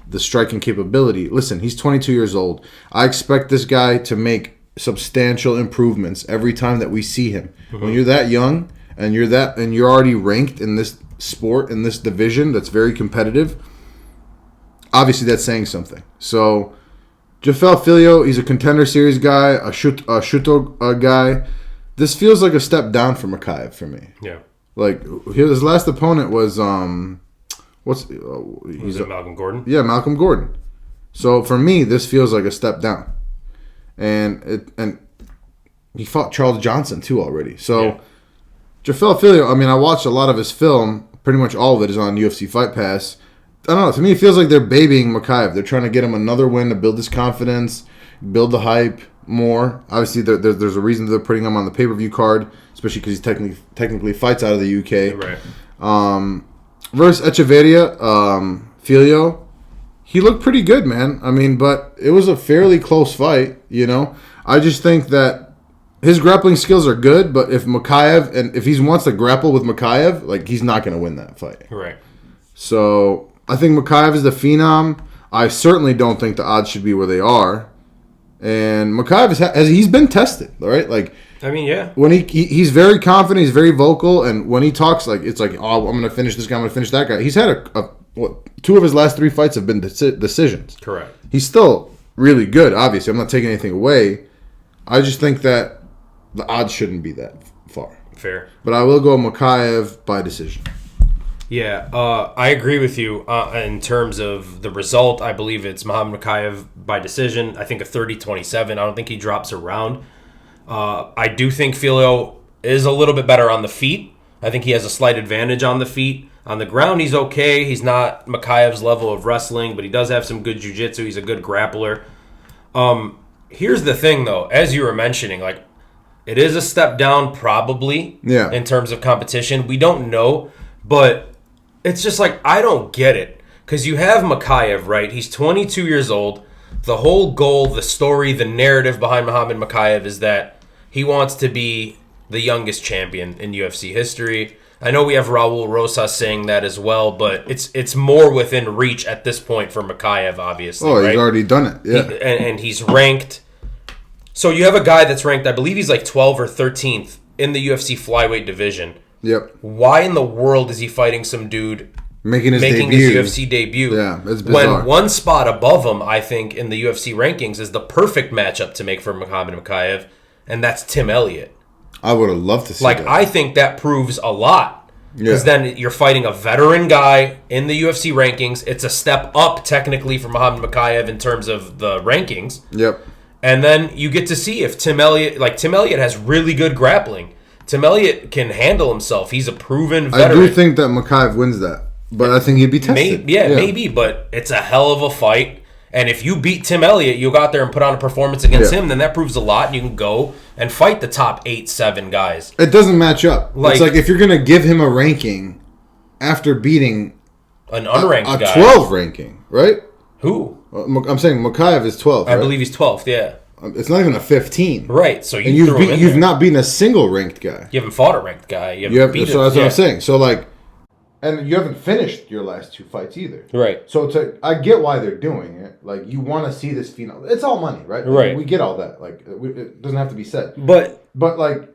the striking capability. Listen, he's 22 years old. I expect this guy to make substantial improvements every time that we see him. When you're that young and you're already ranked in this sport, in this division that's very competitive, obviously that's saying something. So Jafel Filho, he's a Contender Series guy, a Shuto guy. This feels like a step down for Mokaev for me. Yeah. Like, his last opponent was Was it Malcolm Gordon? Yeah, Malcolm Gordon. So for me, this feels like a step down. And he fought Charles Johnson too already. So Jafel Filho, I mean, I watched a lot of his film. Pretty much all of it is on UFC Fight Pass. I don't know. To me, it feels like they're babying Mokaev. They're trying to get him another win to build his confidence, build the hype more. Obviously, there's a reason they're putting him on the pay-per-view card, especially because he technically fights out of the UK. Right. Versus Echeverria, Filho, he looked pretty good, man. I mean, but it was a fairly close fight, you know. I just think that his grappling skills are good, but if Mokaev, and if he wants to grapple with Mokaev, like, he's not going to win that fight. Right. So I think Mokaev is the phenom. I certainly don't think the odds should be where they are. And Mokaev he's been tested, all right? Like, I mean, yeah. When he's very confident, he's very vocal, and when he talks, like, it's like, oh, I'm going to finish this guy, I'm going to finish that guy. He's had two of his last 3 fights have been decisions. Correct. He's still really good, obviously. I'm not taking anything away. I just think that the odds shouldn't be that far. Fair. But I will go Mokaev by decision. Yeah, I agree with you in terms of the result. I believe it's Muhammad Mokaev by decision. I think a 30-27. I don't think he drops a round. I do think Filho is a little bit better on the feet. I think he has a slight advantage on the feet. On the ground, he's okay. He's not Mokaev's level of wrestling, but he does have some good jiu-jitsu. He's a good grappler. Here's the thing, though. As you were mentioning, like, it is a step down probably in terms of competition. We don't know, but it's just like, I don't get it. Because you have Mokaev, right? He's 22 years old. The whole goal, the story, the narrative behind Muhammad Mokaev is that he wants to be the youngest champion in UFC history. I know we have Raul Rosas saying that as well, but it's more within reach at this point for Mokaev, obviously. Oh, right? He's already done it. Yeah. And he's ranked. So you have a guy that's ranked, I believe he's like 12 or 13th in the UFC flyweight division. Yep. Why in the world is he fighting some dude making his UFC debut? Yeah, that's bizarre. When one spot above him, I think, in the UFC rankings is the perfect matchup to make for Muhammad Mokaev, and that's Tim Elliott. I would have loved to see that. I think that proves a lot. Because then you're fighting a veteran guy in the UFC rankings. It's a step up, technically, for Muhammad Mokaev in terms of the rankings. Yep. And then you get to see if Tim Elliott has really good grappling. Tim Elliott can handle himself. He's a proven veteran. I do think that Mokaev wins that, but I think he'd be tested. Maybe, but it's a hell of a fight. And if you beat Tim Elliott, you go out there and put on a performance against him, then that proves a lot, and you can go and fight the top 8-7 guys. It doesn't match up. It's like if you're going to give him a ranking after beating an unranked guy. 12 ranking, right? Who? I'm saying Mokaev is 12, right? I believe he's 12th, yeah. It's not even a 15. Right, so you've not beaten a single ranked guy. You haven't fought a ranked guy. You haven't beaten so that's what I'm saying. So, like, and you haven't finished your last 2 fights either. Right. So I get why they're doing it. Like, you want to see this phenom. It's all money, right? Right. We get all that. Like, it doesn't have to be said. But like,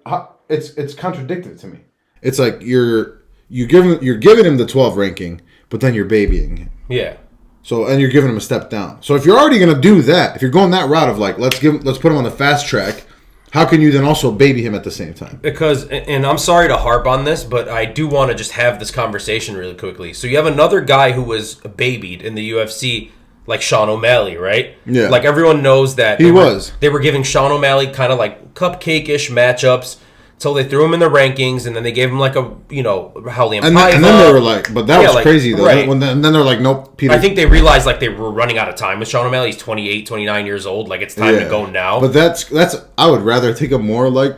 it's contradictory to me. It's like you're giving him the 12 ranking, but then you're babying him. Yeah. So, and you're giving him a step down. So if you're already going to do that, if you're going that route of like, let's put him on the fast track, how can you then also baby him at the same time? Because, and I'm sorry to harp on this, but I do want to just have this conversation really quickly. So you have another guy who was babied in the UFC, like Sean O'Malley, right? Yeah. Like everyone knows that they were giving Sean O'Malley kind of like cupcake-ish matchups. So they threw him in the rankings, and then they gave him like a, Howley and Paiva. And then they were like, but that was crazy though. Right. And then they're like, nope, Peter. I think they realized like they were running out of time with Sean O'Malley. He's 28, 29 years old. Like it's time to go now. But that's I would rather take a more like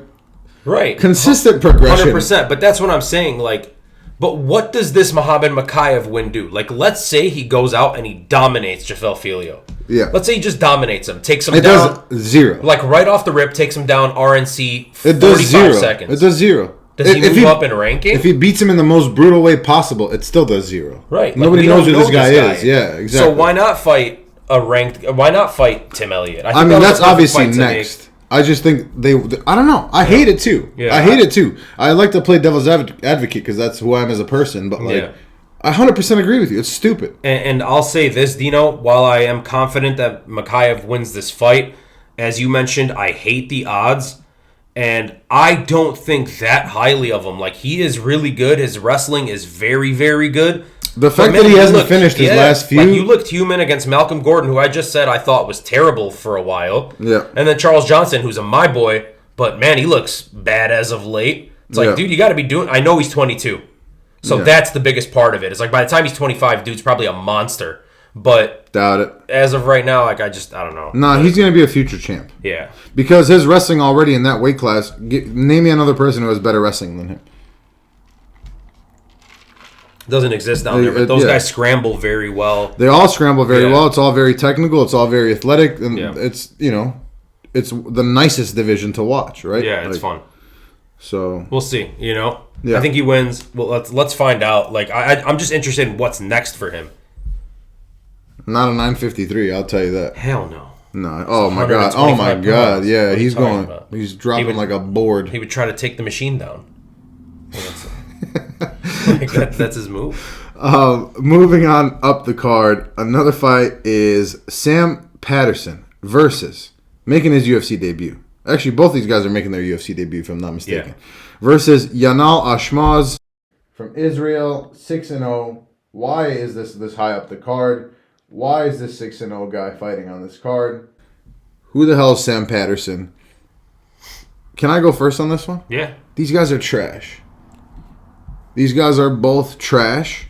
consistent 100%. But that's what I'm saying. Like, but what does this Muhammad Mokaev win do? Like, let's say he goes out and he dominates Jafel Filho. Yeah. Let's say he just dominates him, takes him down. It does 0. Like right off the rip, takes him down RNC 45 it does 0. seconds. It does 0. Does he move up in ranking? If he beats him in the most brutal way possible, it still does 0. Right. Nobody knows who this guy is. Yeah, exactly. So why not fight why not fight Tim Elliott? I mean, that's obviously next. I just think I don't know. I hate it too. Yeah. I hate it too. I like to play devil's advocate because that's who I am as a person. But I 100% agree with you. It's stupid. And I'll say this, Dino. While I am confident that Mokaev wins this fight, as you mentioned, I hate the odds. And I don't think that highly of him. Like, he is really good. His wrestling is very, very good. The fact that he hasn't finished his last few... Like, you looked human against Malcolm Gordon, who I just said I thought was terrible for a while. Yeah. And then Charles Johnson, who's my boy, but, man, he looks bad as of late. It's like, dude, you got to be doing... I know he's 22. So that's the biggest part of it. It's like by the time he's 25, dude's probably a monster. But doubt it. As of right now, like I don't know. Nah, he's gonna be a future champ. Yeah, because his wrestling already in that weight class. Name me another person who has better wrestling than him. Doesn't exist down there, but those guys scramble very well. They all scramble very well. It's all very technical. It's all very athletic, and it's it's the nicest division to watch, right? Yeah, it's fun. So we'll see. I think he wins. Well, let's find out. Like I'm just interested in what's next for him. Not a 953, I'll tell you that. Hell no. No. Oh my god. Oh my god. Yeah, he's going. About? He's dropping like a board. He would try to take the machine down. That's his move. Moving on up the card, another fight is Sam Patterson versus making his UFC debut. Actually, both these guys are making their UFC debut, if I'm not mistaken. Yeah. Versus Yanal Ashmouz from Israel, 6-0. Why is this high up the card? Why is this 6-0 guy fighting on this card? Who the hell is Sam Patterson? Can I go first on this one? Yeah. These guys are trash. These guys are both trash.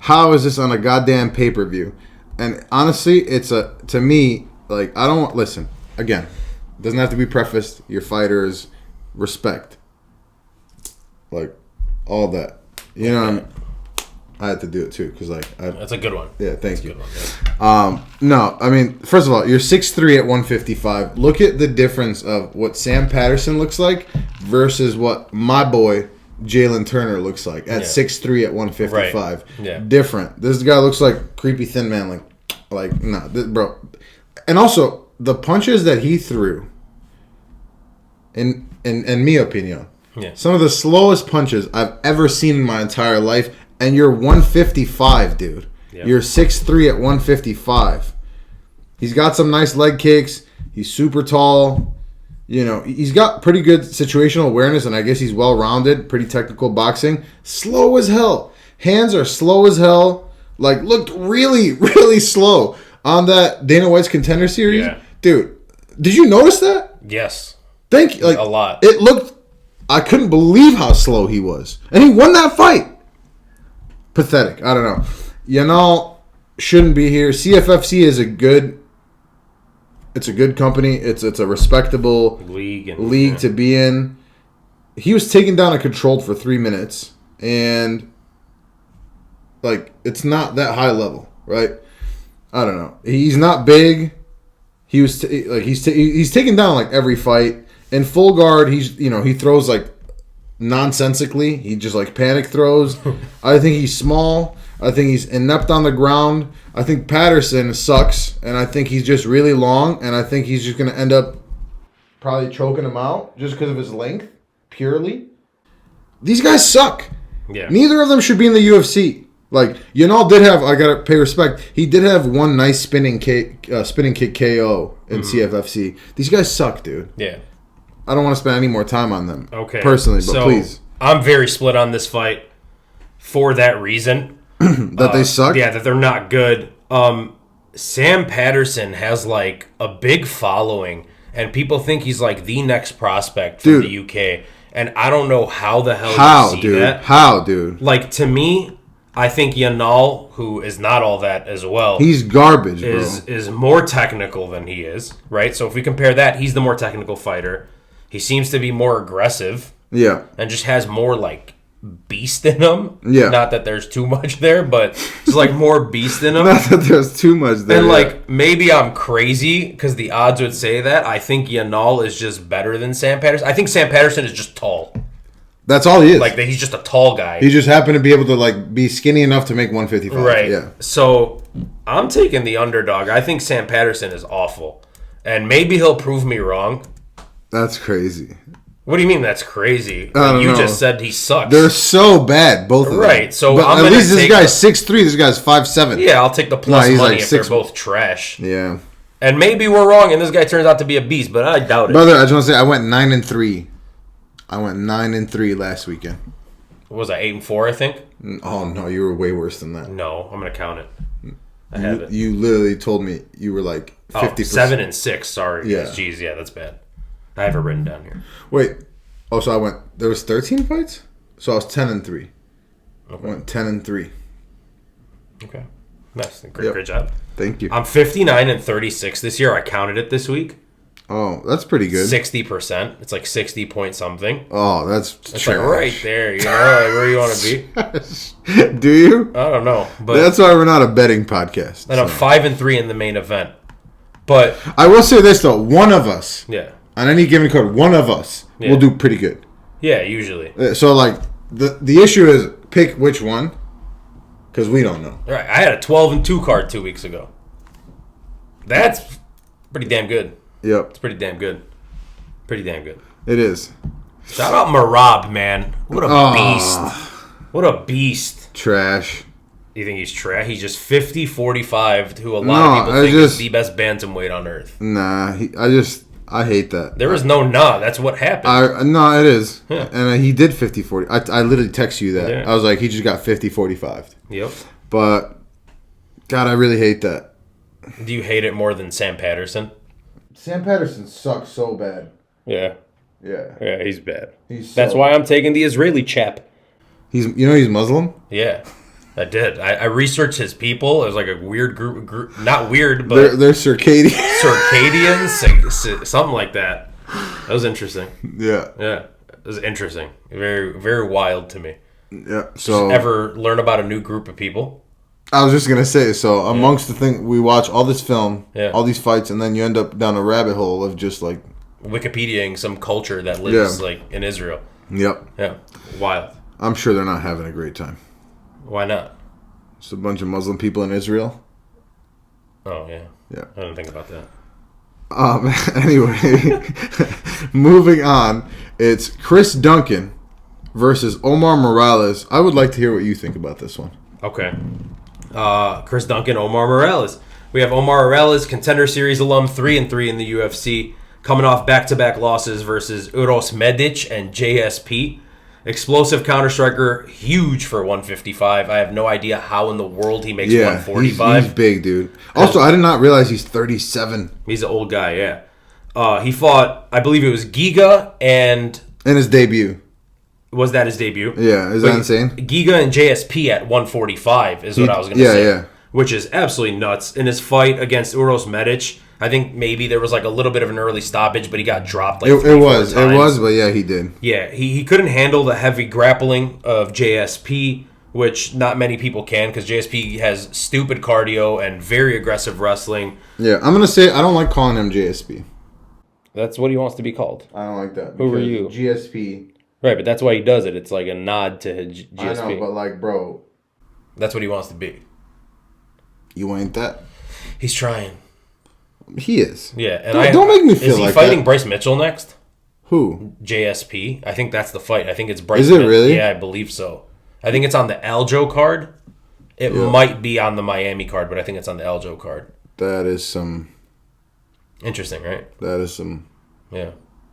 How is this on a goddamn pay-per-view? And honestly, to me, like, I don't listen. Again, it doesn't have to be prefaced. Your fighters respect. Like, all that. You know what I mean? I had to do it too because that's a good one. Yeah, thank you. Good one, no, I mean, first of all, you're 6'3" at 155. Look at the difference of what Sam Patterson looks like versus what my boy Jalen Turner looks like at 6'3" at 155. Right. Yeah, different. This guy looks like creepy thin man. Like nah, bro. And also the punches that he threw. In my opinion, some of the slowest punches I've ever seen in my entire life. And you're 155, dude. Yep. You're 6'3" at 155. He's got some nice leg kicks. He's super tall. He's got pretty good situational awareness, and I guess he's well-rounded. Pretty technical boxing. Slow as hell. Hands are slow as hell. Like, looked really, really slow on that Dana White's Contender Series. Yeah. Dude, did you notice that? Yes. Thank you. Like, a lot. It looked... I couldn't believe how slow he was. And he won that fight. Pathetic. I don't know. Yanal shouldn't be here. CFFC is a good company. It's a respectable league to be in. He was taken down and controlled for 3 minutes, and like it's not that high level, right? I don't know. He's not big. He was he's taken down like every fight. In full guard, he throws like nonsensically. He just like panic throws. I think he's small. I think he's inept on the ground. I think Patterson sucks, and I think he's just really long, and I think he's just going to end up probably choking him out just because of his length, purely. These guys suck. Yeah. Neither of them should be in the UFC. Like, Yanal did have, I got to pay respect, he did have one nice spinning kick KO in CFFC. These guys suck, dude. Yeah. I don't want to spend any more time on them. Okay. Personally, but please. I'm very split on this fight for that reason. That they suck? Yeah, that they're not good. Sam Patterson has like a big following, and people think he's like the next prospect from the UK. And I don't know how the hell you see that. How, dude? Like, to me, I think Yanal, who is not all that as well, he's garbage, bro. Is more technical than he is, right? So if we compare that, he's the more technical fighter. He seems to be more aggressive. Yeah. And just has more, like, beast in him. Yeah. Not that there's too much there, but it's, like, more beast in him. Not that there's too much there. And, like, maybe I'm crazy because the odds would say that. I think Yanal is just better than Sam Patterson. I think Sam Patterson is just tall. That's all he is. Like, he's just a tall guy. He just happened to be able to, like, be skinny enough to make 155. Right. Yeah. So, I'm taking the underdog. I think Sam Patterson is awful. And maybe he'll prove me wrong. That's crazy. What do you mean that's crazy? I don't know. Just said he sucks. They're so bad, both of them. Right. So but at least this guy's 6'3", this guy's 5'7". Yeah, I'll take the plus money like if they're both trash. Yeah. And maybe we're wrong and this guy turns out to be a beast, but I doubt it. Brother, I just want to say I went 9-3. I went 9-3 last weekend. What was that, 8-4, I think? Oh, no, you were way worse than that. No, I'm going to count it. I have it. You literally told me you were like 50%. 7-6, sorry. Yeah. Jeez, yeah, that's bad. I have it written down here. Wait. Oh, so I went... There was 13 fights? So I was 10-3. Okay. Went 10-3. Okay. Nice. Great job. Thank you. I'm 59-36 this year. I counted it this week. Oh, that's pretty good. 60%. It's like 60 point something. Oh, that's it's trash. Like right there. You know, like where you want to be. Do you? I don't know. But that's why we're not a betting podcast. And I'm 5-3 in the main event. But I will say this though, one of us. Yeah. On any given card, one of us will do pretty good. Yeah, usually. So like the issue is pick which one. Because we don't know. Right. I had a 12-2 card 2 weeks ago. That's pretty damn good. Yep. It's pretty damn good. Pretty damn good. It is. Shout out Marab, man. What a beast. What a beast. Trash. You think he's trash? He's just 50-45, who a lot of people think is the best bantamweight on earth. Nah. I hate that. There was no nah. That's what happened. No, it is. Yeah. And he did 50-40. I literally text you that. Yeah. I was like, he just got 50-45. Yep. But, God, I really hate that. Do you hate it more than Sam Patterson? Sam Patterson sucks so bad. Yeah. Yeah. Yeah, he's bad. That's why I'm taking the Israeli chap. He's Muslim? Yeah. I did. I researched his people. It was like a weird group. Not weird, but... They're circadian. Circadians? Something like that. That was interesting. Yeah. Yeah. It was interesting. Very, very wild to me. Yeah. So... Just ever learn about a new group of people? I was just going to say, so amongst the thing, we watch all this film, all these fights, and then you end up down a rabbit hole of just like... Wikipediaing some culture that lives like in Israel. Yep. Yeah. Wild. I'm sure they're not having a great time. Why not? Just a bunch of Muslim people in Israel. Oh, yeah. Yeah. I didn't think about that. Anyway, moving on. It's Chris Duncan versus Omar Morales. I would like to hear what you think about this one. Okay. Chris Duncan, Omar Morales. We have Omar Morales, Contender Series alum, 3-3 in the UFC, coming off back-to-back losses versus Uros Medic and JSP. Explosive counter-striker, huge for 155. I have no idea how in the world he makes 145. He's big, dude. Also, I did not realize he's 37. He's an old guy, yeah. He fought, I believe it was Giga and... In his debut. Was that his debut? Yeah, is that insane? Giga and JSP at 145 is what I was going to say. Yeah. Which is absolutely nuts. In his fight against Uros Medic, I think maybe there was like a little bit of an early stoppage, but he got dropped like it was, but yeah, he did. Yeah, he couldn't handle the heavy grappling of JSP, which not many people can because JSP has stupid cardio and very aggressive wrestling. Yeah, I'm going to say I don't like calling him JSP. That's what he wants to be called. I don't like that. Who are you? GSP. Right, but that's why he does it. It's like a nod to GSP. I know, but like, bro. That's what he wants to be. You ain't that. He's trying. He is. Yeah, and don't make me feel like that. Is he fighting Bryce Mitchell next? Who? JSP. I think that's the fight. I think it's Bryce. Is it really? Yeah, I believe so. I think it's on the Aljo card. It might be on the Miami card, but I think it's on the Aljo card. That is some... Interesting, right? That is some... Yeah.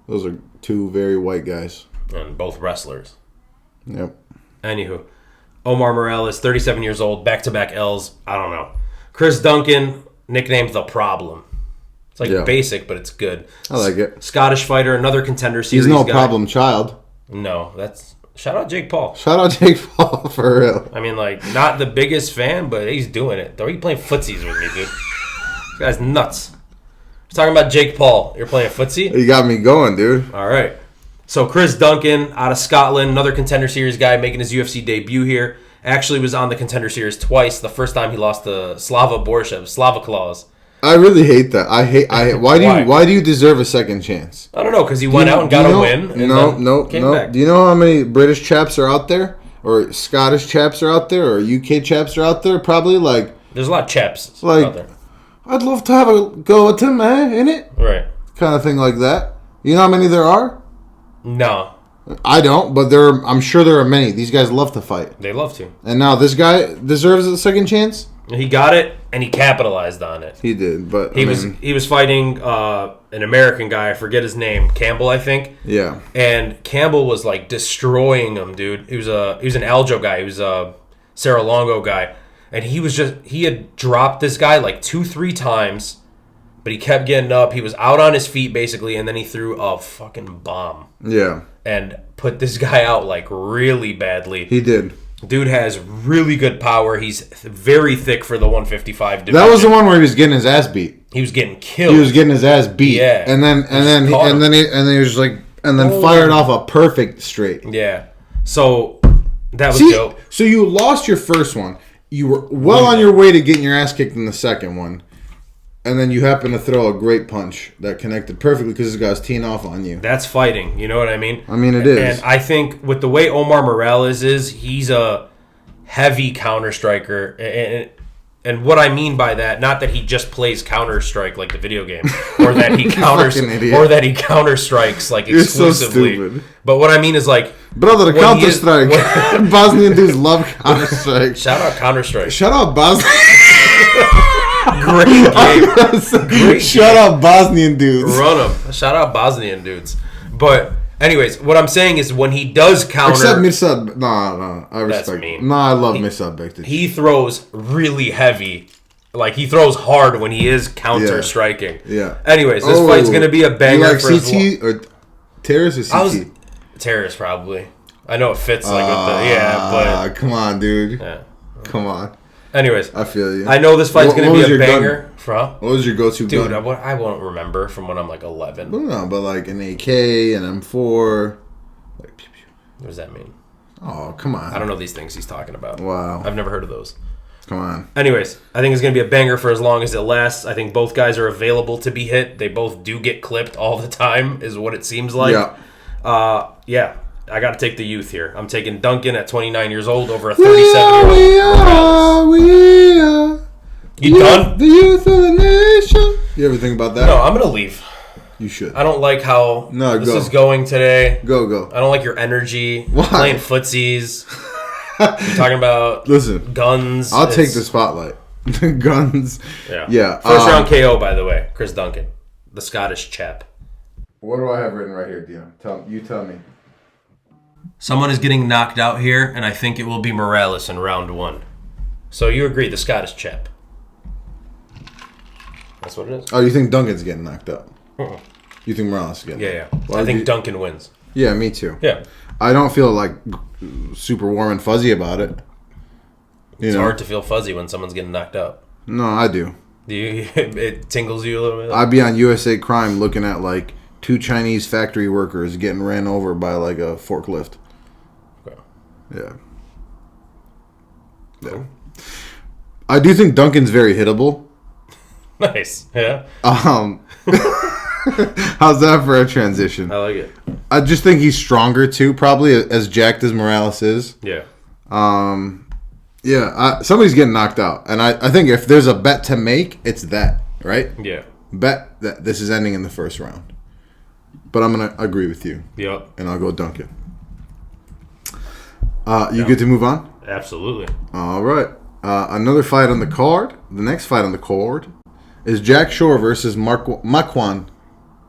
Those are two very white guys. And both wrestlers. Yep. Anywho. Omar Morales, 37 years old, back-to-back L's. I don't know. Chris Duncan, nicknamed The Problem. It's like basic, but it's good. I like it. Scottish fighter, another Contender Series guy. He's no guy. problem child. No, that's... Shout out Jake Paul. Shout out Jake Paul, for real. I mean, like, not the biggest fan, but he's doing it. Are you playing footsies with me, dude? This guy's nuts. We're talking about Jake Paul. You're playing footsie? You got me going, dude. All right. So Chris Duncan out of Scotland, another Contender Series guy making his UFC debut here. Actually was on the Contender Series twice. The first time he lost to Slava Borshev, Slava Claus. I really hate that. Why do you deserve a second chance? I don't know, because he went out and got a win. No. Back. Do you know how many British chaps are out there? Or Scottish chaps are out there? Or UK chaps are out there? Probably like... There's a lot of chaps like, out there. I'd love to have a go at him, innit? Right. Kind of thing like that. You know how many there are? No. I don't, but I'm sure there are many. These guys love to fight. They love to. And now this guy deserves a second chance? He got it, and he capitalized on it. He did, but he was fighting an American guy. I forget his name, Campbell, I think. Yeah. And Campbell was like destroying him, dude. He was an Aljo guy. He was a Sarah Longo guy, and he had dropped this guy like 2-3 times, but he kept getting up. He was out on his feet basically, and then he threw a fucking bomb. Yeah. And put this guy out like really badly. He did. Dude has really good power. He's very thick for the 155 division. That was the one where he was getting his ass beat. He was getting killed. He was getting his ass beat. Yeah. And then he was like, and then fired off a perfect straight. Yeah. So that was dope. So you lost your first one. You were well on your way to getting your ass kicked in the second one. And then you happen to throw a great punch that connected perfectly because this guy's teeing off on you. That's fighting. You know what I mean? I mean, it is. And I think with the way Omar Morales is, he's a heavy counter striker. And what I mean by that, not that he just plays Counter-Strike like the video game, or that he counter strikes like exclusively. You're so stupid. But what I mean is like, brother, the Counter-Strike. Bosnian dudes love Counter-Strike. Shout out Counter-Strike. Shout out Bosnian. Great game. Shout out Bosnian dudes. Run them. Shout out Bosnian dudes. But anyways, what I'm saying is when he does counter... Except Mirsad. No, I respect. That's mean. No, I love Mirsad Bektic. He throws really heavy. Like, he throws hard when he is counter-striking. Yeah. Anyways, this fight's going to be a banger. You like CT or Terrace or CT? Terrace, probably. I know it fits like with the... Yeah, but... Come on, dude. Yeah. Come on. Anyways. I feel you. I know this fight's going to be a banger. What was your go-to gun? Dude, I won't remember from when I'm like 11. No, but like an AK, an M4. Like, pew, pew. What does that mean? Oh, come on. I don't know these things he's talking about. Wow. I've never heard of those. Come on. Anyways, I think it's going to be a banger for as long as it lasts. I think both guys are available to be hit. They both do get clipped all the time, is what it seems like. Yeah. I got to take the youth here. I'm taking Duncan at 29 years old over a 37-year-old. We are. You done? The youth of the nation. You ever think about that? No, I'm going to leave. You should. I don't like how this is going today. Go. I don't like your energy. Why? Playing footsies. You're talking about guns. I'll take the spotlight. Guns. Yeah. First round KO, by the way. Chris Duncan. The Scottish chap. What do I have written right here, Dion? Tell me. Someone is getting knocked out here, and I think it will be Morales in round 1. So you agree, the Scottish chap. That's what it is. Oh, you think Duncan's getting knocked out? You think Morales is getting knocked out? Yeah. I think Duncan wins. Yeah, me too. Yeah. I don't feel like super warm and fuzzy about it. It's hard to feel fuzzy when someone's getting knocked out. No, I do. It tingles you a little bit? I'd be on USA Crime looking at like 2 Chinese factory workers getting ran over by like a forklift. Okay. Yeah. Cool. I do think Duncan's very hittable. Nice. Yeah. How's that for a transition? I like it. I just think he's stronger too, probably as jacked as Morales is. Yeah. Somebody's getting knocked out, and I think if there's a bet to make, it's that, right? Yeah. Bet that this is ending in the first round. But I'm gonna agree with you. Yep. And I'll go Duncan. You good to move on? Absolutely. All right. Another fight on the card. The next fight on the card is Jack Shore versus Makwan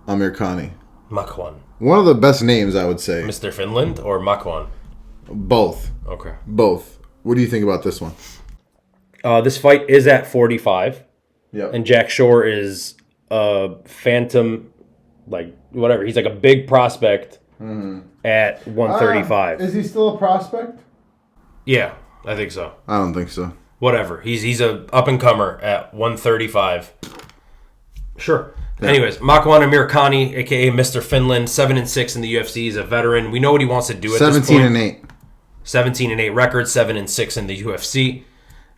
Amirkhani. Makwan. One of the best names, I would say. Mr. Finland or Makwan? Both. Okay. Both. What do you think about this one? This fight is at 45. Yep. And Jack Shore is a phantom, like, whatever. He's like a big prospect at 135. Is he still a prospect? Yeah, I think so. I don't think so. Whatever. He's a up-and-comer at 135. Sure. Yeah. Anyways, Makwan Amirkhani, a.k.a. Mr. Finland, 7-6 in the UFC. He's a veteran. We know what he wants to do at this point. 17-8. 17-8 record, 7-6 in the UFC.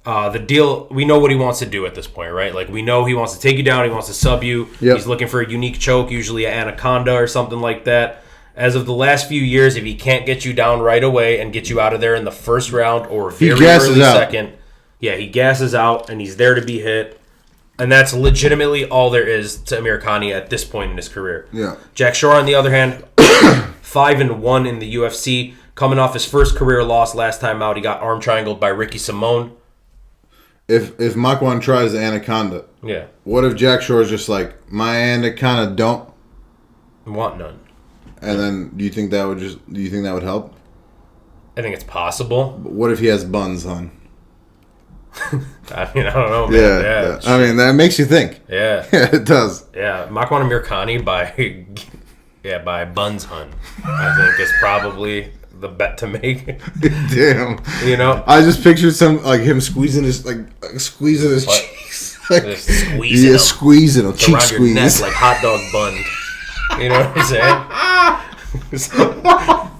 The deal, we know what he wants to do at this point, right? Like, we know he wants to take you down. He wants to sub you. Yep. He's looking for a unique choke, usually an anaconda or something like that. As of the last few years, if he can't get you down right away and get you out of there in the first round or very early second, he gasses out and he's there to be hit. And that's legitimately all there is to Amirkhani at this point in his career. Yeah. Jack Shore, on the other hand, 5-1 in the UFC. Coming off his first career loss last time out, he got arm triangled by Ricky Simone. If Makwan tries the anaconda, what if Jack Shore is just like, my anaconda don't want none? And then do you think that would help? I think it's possible. But what if he has buns on? I mean, I don't know, man. Yeah. I mean, that makes you think. Yeah. Yeah, it does. Yeah. Makwan Amirkhani by Yeah, by Buns Hunt. I think is probably the bet to make. Damn. You know? I just pictured him squeezing his cheeks. Squeezing them. Cheek around squeeze. Your neck like hot dog bun. You know what I'm saying?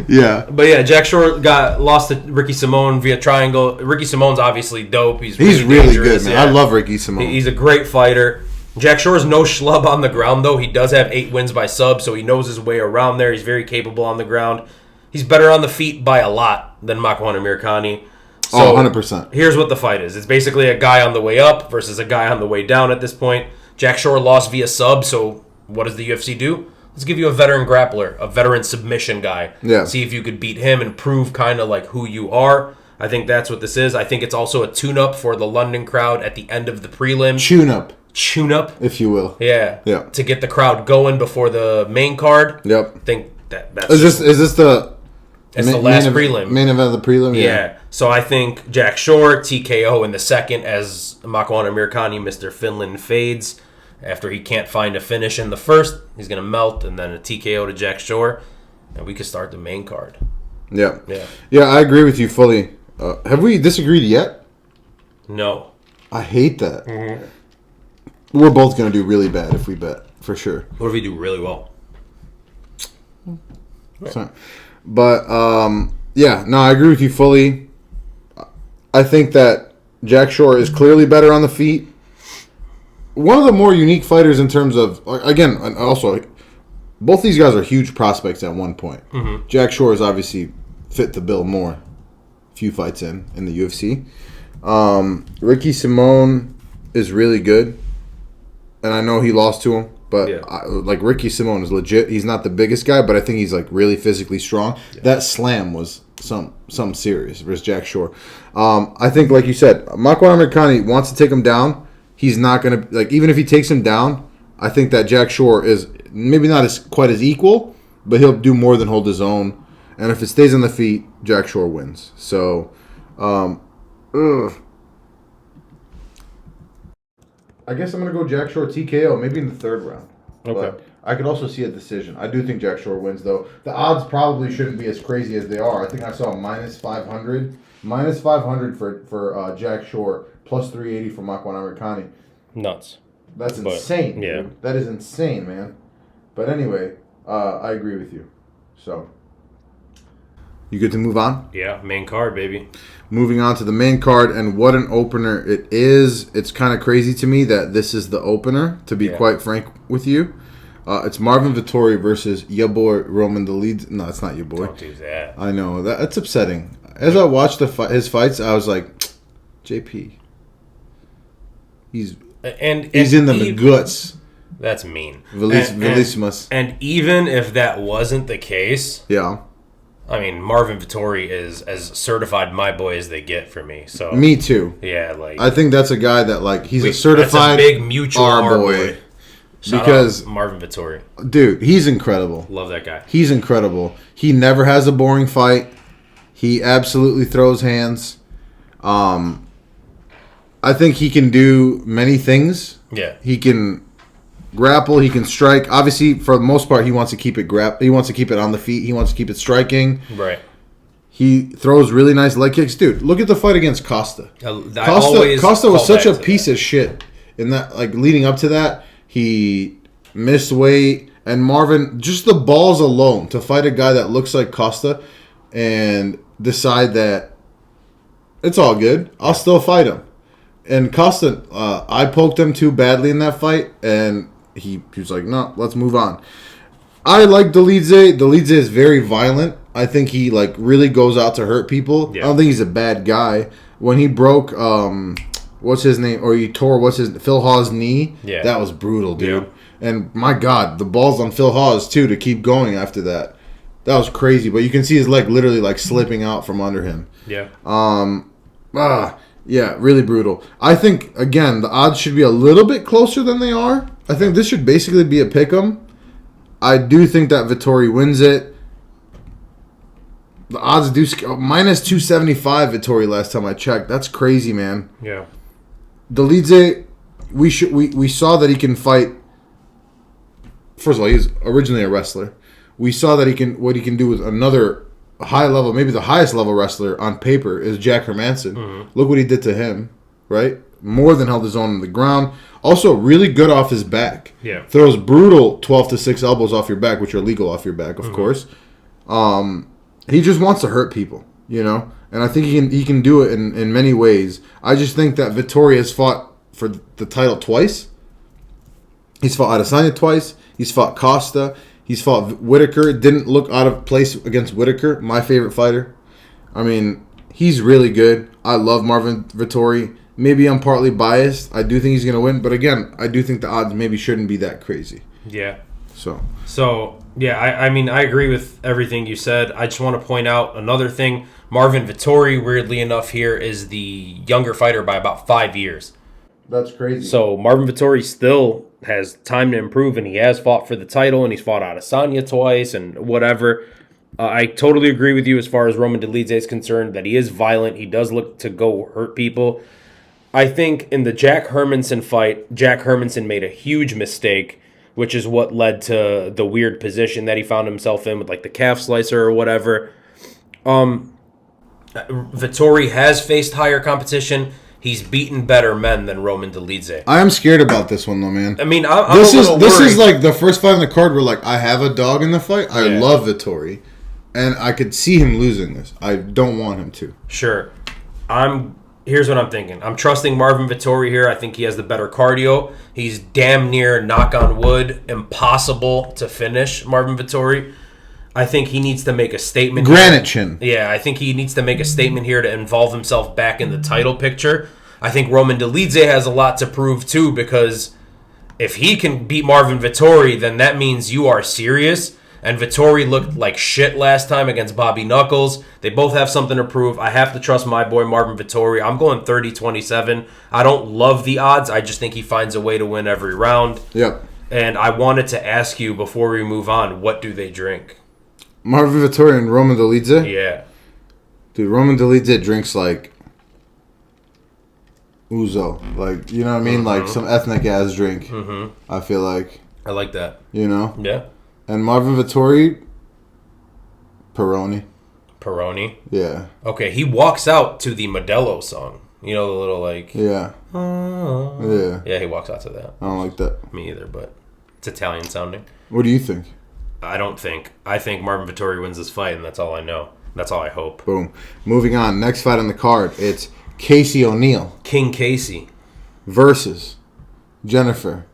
Yeah. But yeah, Jack Shore lost to Ricky Simone via triangle. Ricky Simone's obviously dope. He's really good, man. Yeah. I love Ricky Simone. He's a great fighter. Jack Shore's no schlub on the ground, though. He does have 8 wins by sub, so he knows his way around there. He's very capable on the ground. He's better on the feet by a lot than Makwan Amirkhani. So 100%. Here's what the fight is. It's basically a guy on the way up versus a guy on the way down at this point. Jack Shore lost via sub, so what does the UFC do? Let's give you a veteran grappler, a veteran submission guy. Yeah. See if you could beat him and prove kind of like who you are. I think that's what this is. I think it's also a tune-up for the London crowd at the end of the prelim. Tune-up, if you will. Yeah. Yeah. To get the crowd going before the main card. Yep. I think that's... Is this the... It's the last prelim. Main event of the prelim? Yeah. So I think Jack Shore, TKO in the second as Makwan Amirkhani, Mr. Finland fades. After he can't find a finish in the first, he's going to melt, and then a TKO to Jack Shore, and we could start the main card. Yeah. Yeah. Yeah, I agree with you fully. Have we disagreed yet? No. I hate that. Mm-hmm. We're both going to do really bad if we bet, for sure. What if we do really well? Sorry. But, yeah, no, I agree with you fully. I think that Jack Shore is clearly better on the feet. One of the more unique fighters in terms of, again, and also, both these guys are huge prospects at one point. Mm-hmm. Jack Shore is obviously fit the bill more. Few fights in the UFC. Ricky Simone is really good. And I know he lost to him. But, yeah. Ricky Simone is legit. He's not the biggest guy, but I think he's, really physically strong. Yeah. That slam was some serious versus Jack Shore. I think, like you said, Makwan Amirkhani wants to take him down. He's not going to, even if he takes him down, I think that Jack Shore is maybe not quite as equal, but he'll do more than hold his own. And if it stays on the feet, Jack Shore wins. So, I guess I'm going to go Jack Shore TKO, maybe in the third round. Okay. But I could also see a decision. I do think Jack Shore wins, though. The odds probably shouldn't be as crazy as they are. I think I saw minus 500. Minus 500 for Jack Shore, plus 380 for Makwan Amirkhani. Nuts. That's insane. Yeah. Dude. That is insane, man. But anyway, I agree with you. So, you good to move on? Yeah, main card, baby. Moving on to the main card, and what an opener it is. It's kind of crazy to me that this is the opener, to be quite frank with you. It's Marvin Vettori versus your boy Roman Dolidze. No, it's not your boy. Don't do that. I know. That's upsetting. As I watched his fights, I was like, JP. He's in the guts. That's mean. Velissimus. And even if that wasn't the case, yeah. I mean, Marvin Vettori is as certified my boy as they get for me. So me too. Yeah, I think that's a guy that he's a certified that's a big mutual our boy. Because Marvin Vettori, dude, he's incredible. Love that guy. He's incredible. He never has a boring fight. He absolutely throws hands. I think he can do many things. Yeah. He can grapple. He can strike. Obviously, for the most part, he wants to keep it He wants to keep it on the feet. He wants to keep it striking. Right. He throws really nice leg kicks. Dude, look at the fight against Costa. Costa was such a piece of shit in that. Leading up to that, he missed weight. And Marvin, just the balls alone to fight a guy that looks like Costa and decide that it's all good. I'll still fight him. And Costa, I poked him too badly in that fight, and he was like, no, let's move on. I like Dolidze. Dolidze is very violent. I think he really goes out to hurt people. Yeah. I don't think he's a bad guy. When he broke, what's his name? Or he tore, Phil Hawes' knee? Yeah. That was brutal, dude. Yeah. And my God, the balls on Phil Hawes, too, to keep going after that. That was crazy. But you can see his leg literally slipping out from under him. Yeah. Yeah, really brutal. I think, again, the odds should be a little bit closer than they are. I think this should basically be a pick'em. I do think that Vettori wins it. The odds do minus 275 Vettori last time I checked. That's crazy, man. Yeah. Dolidze, we saw that he can fight first of all, he's originally a wrestler. We saw that what he can do with another high level, maybe the highest level wrestler on paper is Jack Hermanson. Mm-hmm. Look what he did to him, right? More than held his own on the ground. Also, really good off his back. Yeah. Throws brutal 12-6 elbows off your back, which are legal off your back, of course. He just wants to hurt people, you know? And I think he can do it in many ways. I just think that Vettori has fought for the title twice. He's fought Adesanya twice. He's fought Costa. He's fought Whitaker. Didn't look out of place against Whitaker, my favorite fighter. I mean, he's really good. I love Marvin Vettori. Maybe I'm partly biased. I do think he's going to win. But again, I do think the odds maybe shouldn't be that crazy. Yeah. So yeah, I mean, I agree with everything you said. I just want to point out another thing. Marvin Vettori, weirdly enough, here is the younger fighter by about 5 years. That's crazy. So Marvin Vettori still has time to improve, and he has fought for the title, and he's fought Adesanya twice and whatever. I totally agree with you as far as Roman Dolidze is concerned, that he is violent. He does look to go hurt people. I think in the Jack Hermanson fight, Jack Hermanson made a huge mistake, which is what led to the weird position that he found himself in with like the calf slicer or whatever. Vettori has faced higher competition. He's beaten better men than Roman Dolidze. I am scared about this one, though, man. I mean, I'm this is like the first fight in the card where, like, I have a dog in the fight. I love Vettori, and I could see him losing this. I don't want him to. Sure. Here's what I'm thinking. I'm trusting Marvin Vettori here. I think he has the better cardio. He's damn near, knock on wood, impossible to finish Marvin Vettori. I think he needs to make a statement. Granite chin. Yeah, I think he needs to make a statement here to involve himself back in the title picture. I think Roman Dolidze has a lot to prove too, because if he can beat Marvin Vettori, then that means you are serious. And Vettori looked like shit last time against Bobby Knuckles. They both have something to prove. I have to trust my boy Marvin Vettori. I'm going 30-27. I don't love the odds. I just think he finds a way to win every round. Yep. And I wanted to ask you before we move on, what do they drink? Marvin Vettori and Roman Dolidze? Yeah. Dude, Roman Dolidze drinks like ouzo. Like, you know what I mean? Like some ethnic ass drink. Mm-hmm. I feel like. I like that. You know? Yeah. And Marvin Vettori, Peroni. Peroni? Yeah. Okay, he walks out to the Modelo song. You know, the little like... Yeah. Yeah. Yeah, he walks out to that. I don't like that. Me either, but it's Italian sounding. What do you think? I don't think. I think Marvin Vettori wins this fight, and that's all I know. That's all I hope. Boom. Moving on. Next fight on the card. It's Casey O'Neill. King Casey. Versus Jennifer.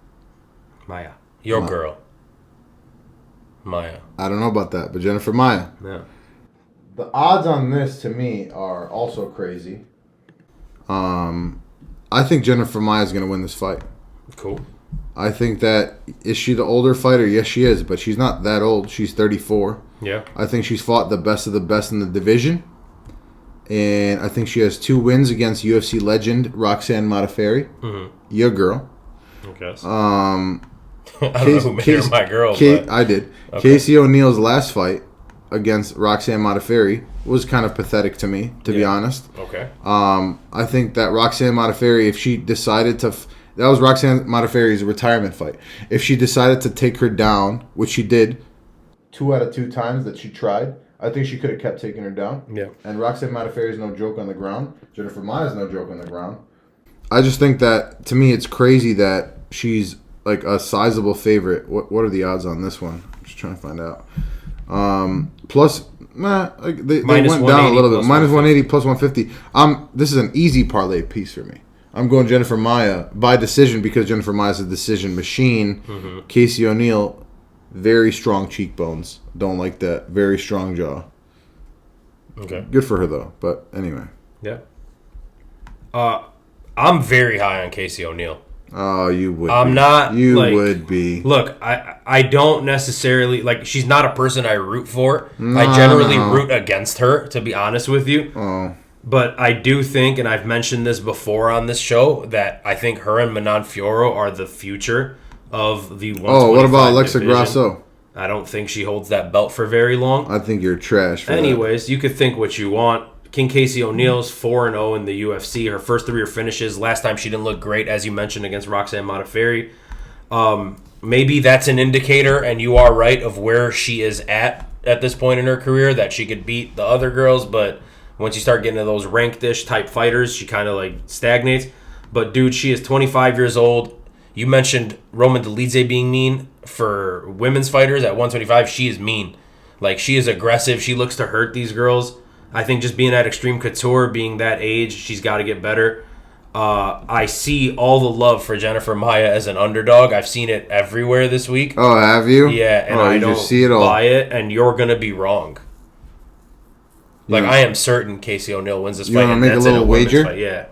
Maia. Your girl. Maia. I don't know about that, but Jennifer Maia. Yeah. The odds on this, to me, are also crazy. I think Jennifer Maia is going to win this fight. Cool. I think that, is she the older fighter? Yes, she is, but she's not that old. She's 34. Yeah. I think she's fought the best of the best in the division. And I think she has 2 wins against UFC legend Roxanne Modafferi. Mm-hmm. Your girl. I guess. I don't know who made her my girl, but... I did. Okay. Casey O'Neill's last fight against Roxanne Modafferi was kind of pathetic to me, to be honest. Okay. I think that Roxanne Modafferi, if she decided to... that was Roxanne Modafferi's retirement fight. If she decided to take her down, which she did 2 out of 2 times that she tried, I think she could have kept taking her down. Yeah. And Roxanne Modafferi is no joke on the ground. Jennifer Maia is no joke on the ground. I just think that, to me, it's crazy that she's like a sizable favorite. What are the odds on this one? I'm just trying to find out. Plus, they went down a little bit. Minus 180 plus 150. This is an easy parlay piece for me. I'm going Jennifer Maia by decision because Jennifer Maia is a decision machine. Mm-hmm. Casey O'Neill, very strong cheekbones. Don't like that. Very strong jaw. Okay. Good for her, though. But anyway. Yeah. I'm very high on Casey O'Neill. Oh, you would. I'm not. You would be. Look, I don't necessarily like. She's not a person I root for. I generally root against her, to be honest with you. Oh. But I do think, and I've mentioned this before on this show, that I think her and Manon Fiorot are the future of the 125 Oh, what about Alexa division. Grasso? I don't think she holds that belt for very long. I think you're trash for Anyways, that. You could think what you want. King Casey O'Neill's 4-0 in the UFC. Her first 3 are finishes. Last time she didn't look great, as you mentioned, against Roxanne Modafferi. maybe that's an indicator, and you are right, of where she is at this point in her career, that she could beat the other girls, but once you start getting to those ranked-ish type fighters, she kind of like stagnates. But dude, she is 25 years old. You mentioned Roman Dolidze being mean. For women's fighters at 125, she is mean. Like, she is aggressive. She looks to hurt these girls. I think just being at Extreme Couture, being that age, she's got to get better. I see all the love for Jennifer Maia as an underdog. I've seen it everywhere this week. Oh, have you? Yeah, and I don't see it all. buy it, and you're going to be wrong. Like, I am certain Casey O'Neill wins this fight. You want to make a little wager? Fight. Yeah.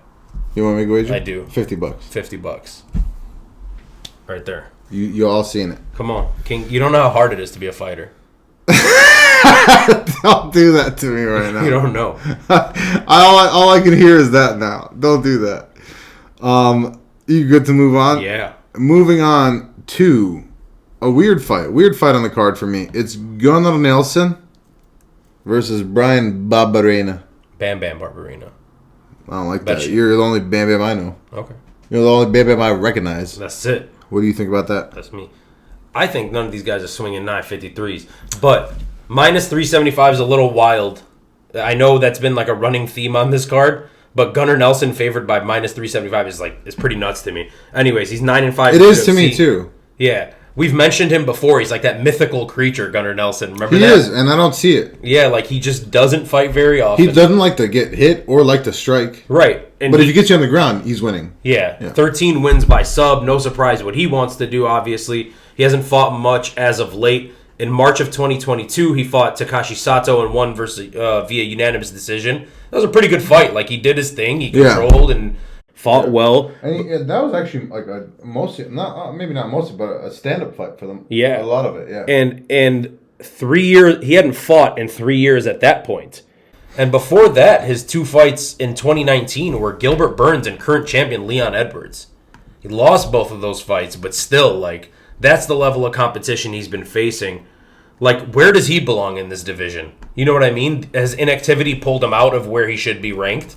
You want to make a wager? I do. $50. $50. Right there. You all seen it. Come on. King, you don't know how hard it is to be a fighter. Don't do that to me right now. You don't know. all I can hear is that now. Don't do that. You good to move on? Yeah. Moving on to a weird fight. Weird fight on the card for me. It's Gunnar Nelson versus Bryan Barberena. Bam Bam Barberena. I don't like that. You're the only Bam Bam I know. Okay. You're the only Bam Bam I recognize. That's it. What do you think about that? That's me. I think none of these guys are swinging 953s. But minus 375 is a little wild. I know that's been like a running theme on this card. But Gunnar Nelson favored by minus 375 is pretty nuts to me. Anyways, he's 9-5. It is to me too. Yeah. We've mentioned him before. He's like that mythical creature, Gunnar Nelson. Remember that? He is, and I don't see it. Yeah, like he just doesn't fight very often. He doesn't like to get hit or like to strike. Right. And but if he gets you on the ground, he's winning. Yeah. 13 wins by sub. No surprise what he wants to do, obviously. He hasn't fought much as of late. In March of 2022, he fought Takashi Sato and won via unanimous decision. That was a pretty good fight. Like, he did his thing. He controlled and fought well. And that was actually like a mostly, maybe not mostly, but a stand-up fight for them. Yeah. A lot of it, yeah. And 3 years, he hadn't fought in 3 years at that point. And before that, his two fights in 2019 were Gilbert Burns and current champion Leon Edwards. He lost both of those fights, but still, like, that's the level of competition he's been facing. Like, where does he belong in this division? You know what I mean? Has inactivity pulled him out of where he should be ranked?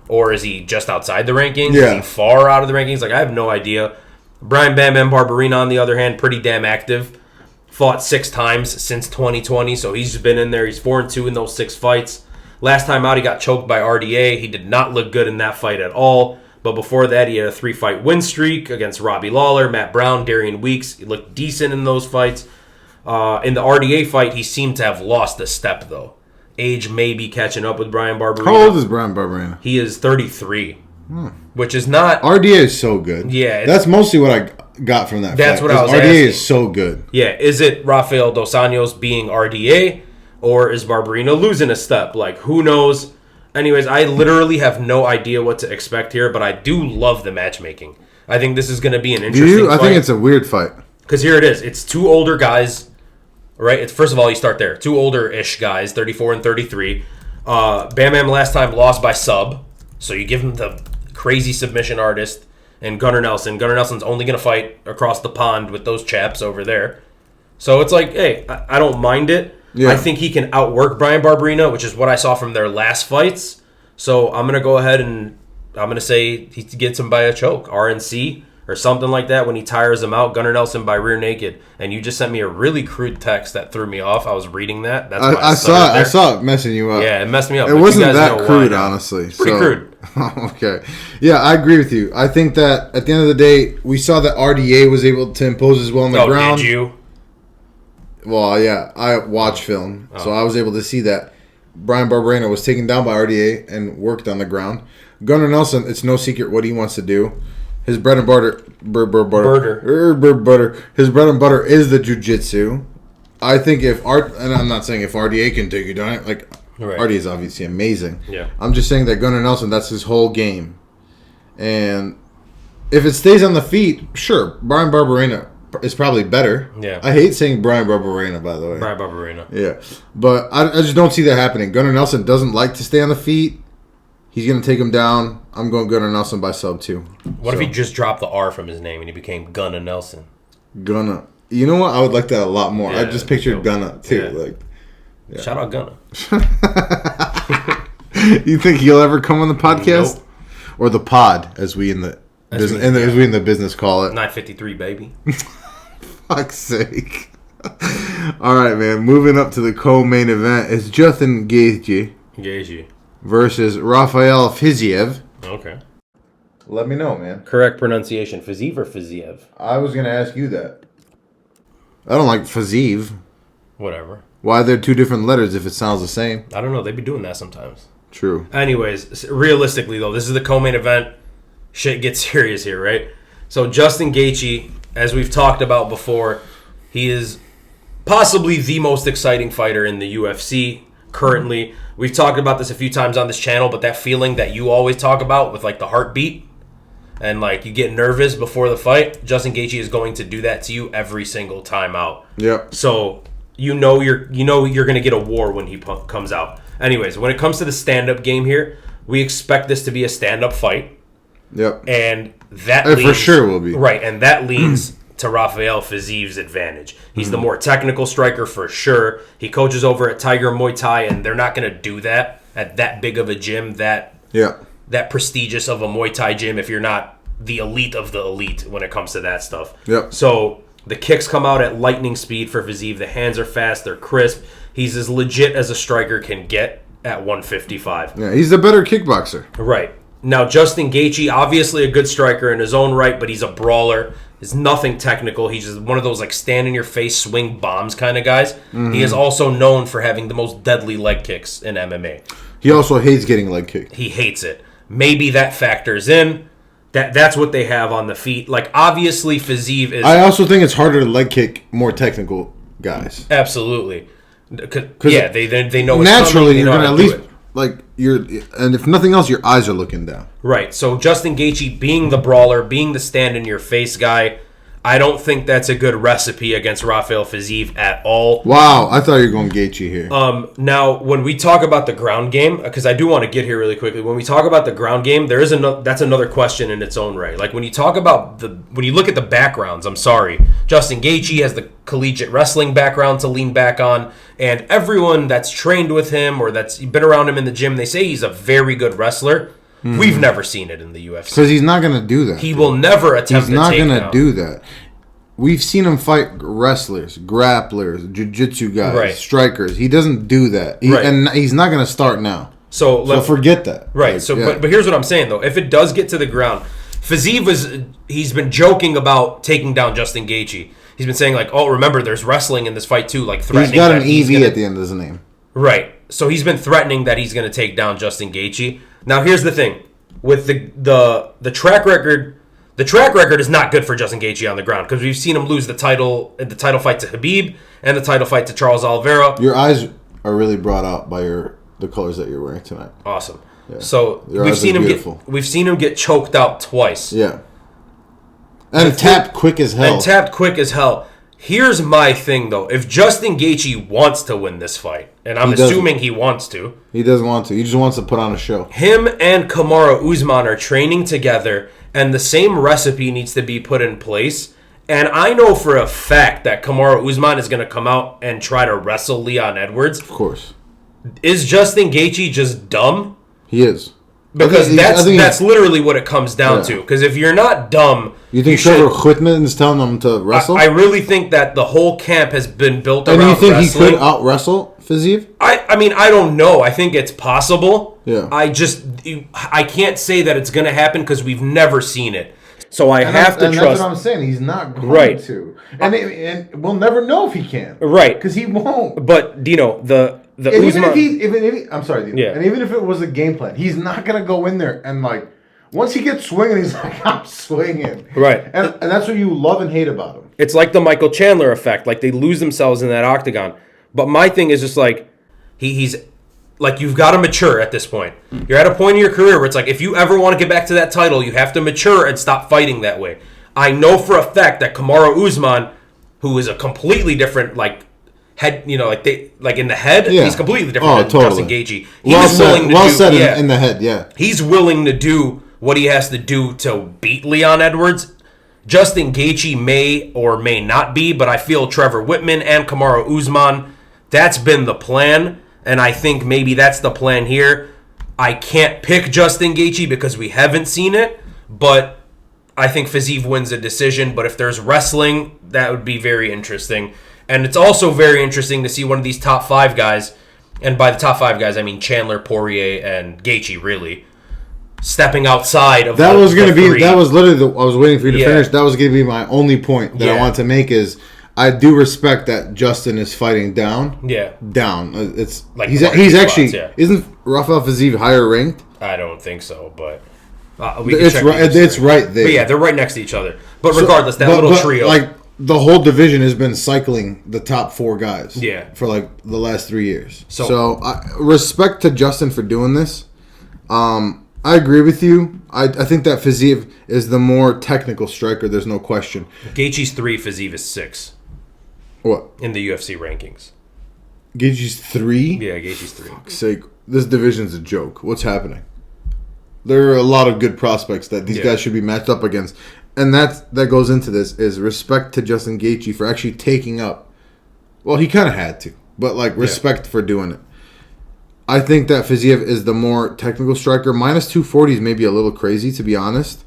Or is he just outside the rankings? Yeah. Is he far out of the rankings? Like, I have no idea. Bryan Bam Bam Barberena, on the other hand, pretty damn active. Fought 6 times since 2020, so he's been in there. He's 4-2 in those 6 fights. Last time out, he got choked by RDA. He did not look good in that fight at all. But before that, he had a 3-fight win streak against Robbie Lawler, Matt Brown, Darian Weeks. He looked decent in those fights. In the RDA fight, he seemed to have lost a step, though. Age may be catching up with Bryan Barberena. How old is Bryan Barberena? He is 33, which is not... RDA is so good. Yeah. That's mostly what I got from that That's fight. what I was RDA asking. is so good. Yeah, is it Rafael Dos Anjos being RDA, or is Barberena losing a step? Like, who knows? Anyways, I literally have no idea what to expect here, but I do love the matchmaking. I think this is going to be an interesting fight. I think it's a weird fight. Because here it is. It's 2 older guys, right? First of all, you start there. 2 older-ish guys, 34 and 33. Bam Bam last time lost by sub, so you give him the crazy submission artist. And Gunnar Nelson. Gunnar Nelson's only going to fight across the pond with those chaps over there. So it's like, hey, I don't mind it. Yeah. I think he can outwork Bryan Barberena, which is what I saw from their last fights. So I'm going to go ahead and I'm going to say he gets him by a choke, RNC or something like that when he tires him out. Gunnar Nelson by rear naked. And you just sent me a really crude text that threw me off. I was reading that. That's why I saw it messing you up. Yeah, it messed me up. It wasn't that crude, honestly. It's pretty crude. Okay. Yeah, I agree with you. I think that at the end of the day, we saw that RDA was able to impose his will on the ground. Did you? Well, yeah, I watch film, so I was able to see that Bryan Barberena was taken down by RDA and worked on the ground. Gunnar Nelson, it's no secret what he wants to do. His bread and butter, his bread and butter is the jiu-jitsu. I think and I'm not saying if RDA can take you down, like RDA is obviously amazing. Yeah, I'm just saying that Gunnar Nelson, that's his whole game, and if it stays on the feet, sure, Bryan Barberena is probably better. Yeah. I hate saying Bryan Barberena, by the way. Bryan Barberena. Yeah. But I just don't see that happening. Gunnar Nelson doesn't like to stay on the feet. He's going to take him down. I'm going Gunnar Nelson by sub 2. What if he just dropped the R from his name and he became Gunnar Nelson? Gunnar. You know what? I would like that a lot more. Yeah, I just pictured Gunnar, too. Yeah. Shout out Gunnar. You think he'll ever come on the podcast? Nope. Or the pod, as we in the business call it. 953, baby. fuck's sake. All right, man. Moving up to the co-main event is Justin Gaethje versus Rafael Fiziev. Okay. Let me know, man. Correct pronunciation, Fiziev or Fiziev? I was going to ask you that. I don't like Fiziev. Whatever. Why are there two different letters if it sounds the same? I don't know. They be doing that sometimes. True. Anyways, realistically, though, this is the co-main event. Shit gets serious here, right? So Justin Gaethje, as we've talked about before, he is possibly the most exciting fighter in the UFC currently. We've talked about this a few times on this channel, but that feeling that you always talk about with like the heartbeat and like you get nervous before the fight, Justin Gaethje is going to do that to you every single time out. Yep. So you know you're going to get a war when he comes out. Anyways, when it comes to the stand-up game here, we expect this to be a stand-up fight. Yep. And that for sure will be. Right, and that leans to Rafael Fiziev's advantage. He's the more technical striker for sure. He coaches over at Tiger Muay Thai, and they're not going to do that at that big of a gym, that prestigious of a Muay Thai gym if you're not the elite of the elite when it comes to that stuff. Yep. So the kicks come out at lightning speed for Fiziev. The hands are fast. They're crisp. He's as legit as a striker can get at 155. Yeah, he's the better kickboxer. Right. Now, Justin Gaethje, obviously a good striker in his own right, but he's a brawler. He's nothing technical. He's just one of those like stand-in-your-face, swing bombs kind of guys. Mm-hmm. He is also known for having the most deadly leg kicks in MMA. He also hates getting leg kicked. He hates it. Maybe that factors in. That's what they have on the feet. Like, obviously, Fiziev is... I also think it's harder to leg kick more technical guys. Absolutely. Yeah, they know it's naturally, coming, you're going to at least... and if nothing else, your eyes are looking down. Right. So Justin Gaethje being the brawler, being the stand-in-your-face guy, I don't think that's a good recipe against Rafael Fiziev at all. Wow, I thought you were going Gaethje here. Now, when we talk about the ground game, because I do want to get here really quickly, when we talk about the ground game, that's another question in its own right. Like when you talk about when you look at the backgrounds, Justin Gaethje has the collegiate wrestling background to lean back on, and everyone that's trained with him or that's been around him in the gym, they say he's a very good wrestler. Mm-hmm. We've never seen it in the UFC. Because he's not going to do that. He will never attempt to take down. He's not going to do that. We've seen him fight wrestlers, grapplers, jiu-jitsu guys, strikers. He doesn't do that. And he's not going to start now. So forget that. Right. But here's what I'm saying, though. If it does get to the ground, Fiziev he's been joking about taking down Justin Gaethje. He's been saying, like, oh, remember, there's wrestling in this fight, too. Like, threatening. He's got an EV at the end of his name. Right. So he's been threatening that he's going to take down Justin Gaethje. Now, here's the thing. With the track record, the track record is not good for Justin Gaethje on the ground because we've seen him lose the title fight to Khabib and the title fight to Charles Oliveira. Your eyes are really brought out by the colors that you're wearing tonight. Awesome. Yeah. So we've seen him get choked out twice. Yeah. And tapped quick as hell. Here's my thing, though. If Justin Gaethje wants to win this fight, and I'm assuming he wants to. He doesn't want to. He just wants to put on a show. Him and Kamaru Usman are training together, and the same recipe needs to be put in place. And I know for a fact that Kamaru Usman is going to come out and try to wrestle Leon Edwards. Of course. Is Justin Gaethje just dumb? He is. Because that's literally what it comes down to. Because if you're not dumb... You think Trevor Whitman is telling him to wrestle? I really think that the whole camp has been built around wrestling. And you think he could out-wrestle Fiziev? I mean, I don't know. I think it's possible. Yeah. I can't say that it's going to happen because we've never seen it. So I have to trust... that's what I'm saying. He's not going to. And we'll never know if he can. Right. Because he won't. But, even if it was a game plan, he's not gonna go in there and once he gets swinging, he's like, I'm swinging. Right. And that's what you love and hate about him. It's like the Michael Chandler effect. Like they lose themselves in that octagon. But my thing is just he's like you've got to mature at this point. You're at a point in your career where it's like if you ever want to get back to that title, you have to mature and stop fighting that way. I know for a fact that Kamaru Usman, who is a completely different head, in the head, he's completely different than Justin Gaethje. In the head, yeah. He's willing to do what he has to do to beat Leon Edwards. Justin Gaethje may or may not be, but I feel Trevor Whitman and Kamaru Usman, that's been the plan, and I think maybe that's the plan here. I can't pick Justin Gaethje because we haven't seen it, but I think Fiziev wins a decision, but if there's wrestling, that would be very interesting. And it's also very interesting to see one of these top 5 guys, and by the top 5 guys, I mean Chandler, Poirier, and Gaethje, really, stepping outside of that. Was going to be three. That was literally I was waiting for you to finish. That was going to be my only point that I want to make is I do respect that Justin is fighting down. Yeah, down. It's like he's actually spots, isn't Rafael Fiziev higher ranked? I don't think so, but it's right there. But yeah, they're right next to each other. But regardless, that little trio, like the whole division has been cycling the top 4 guys. Yeah, for like the last 3 years. So respect to Justin for doing this. I agree with you. I think that Fiziev is the more technical striker. There's no question. Gaethje's 3, Fiziev is 6. What? In the UFC rankings. Gaethje's 3? Yeah, Gaethje's 3. Fuck's sake. This division's a joke. What's happening? There are a lot of good prospects that these guys should be matched up against. And that goes into this, is respect to Justin Gaethje for actually taking up. Well, he kind of had to. But, like, respect for doing it. I think that Fiziev is the more technical striker. Minus 240 is maybe a little crazy, to be honest.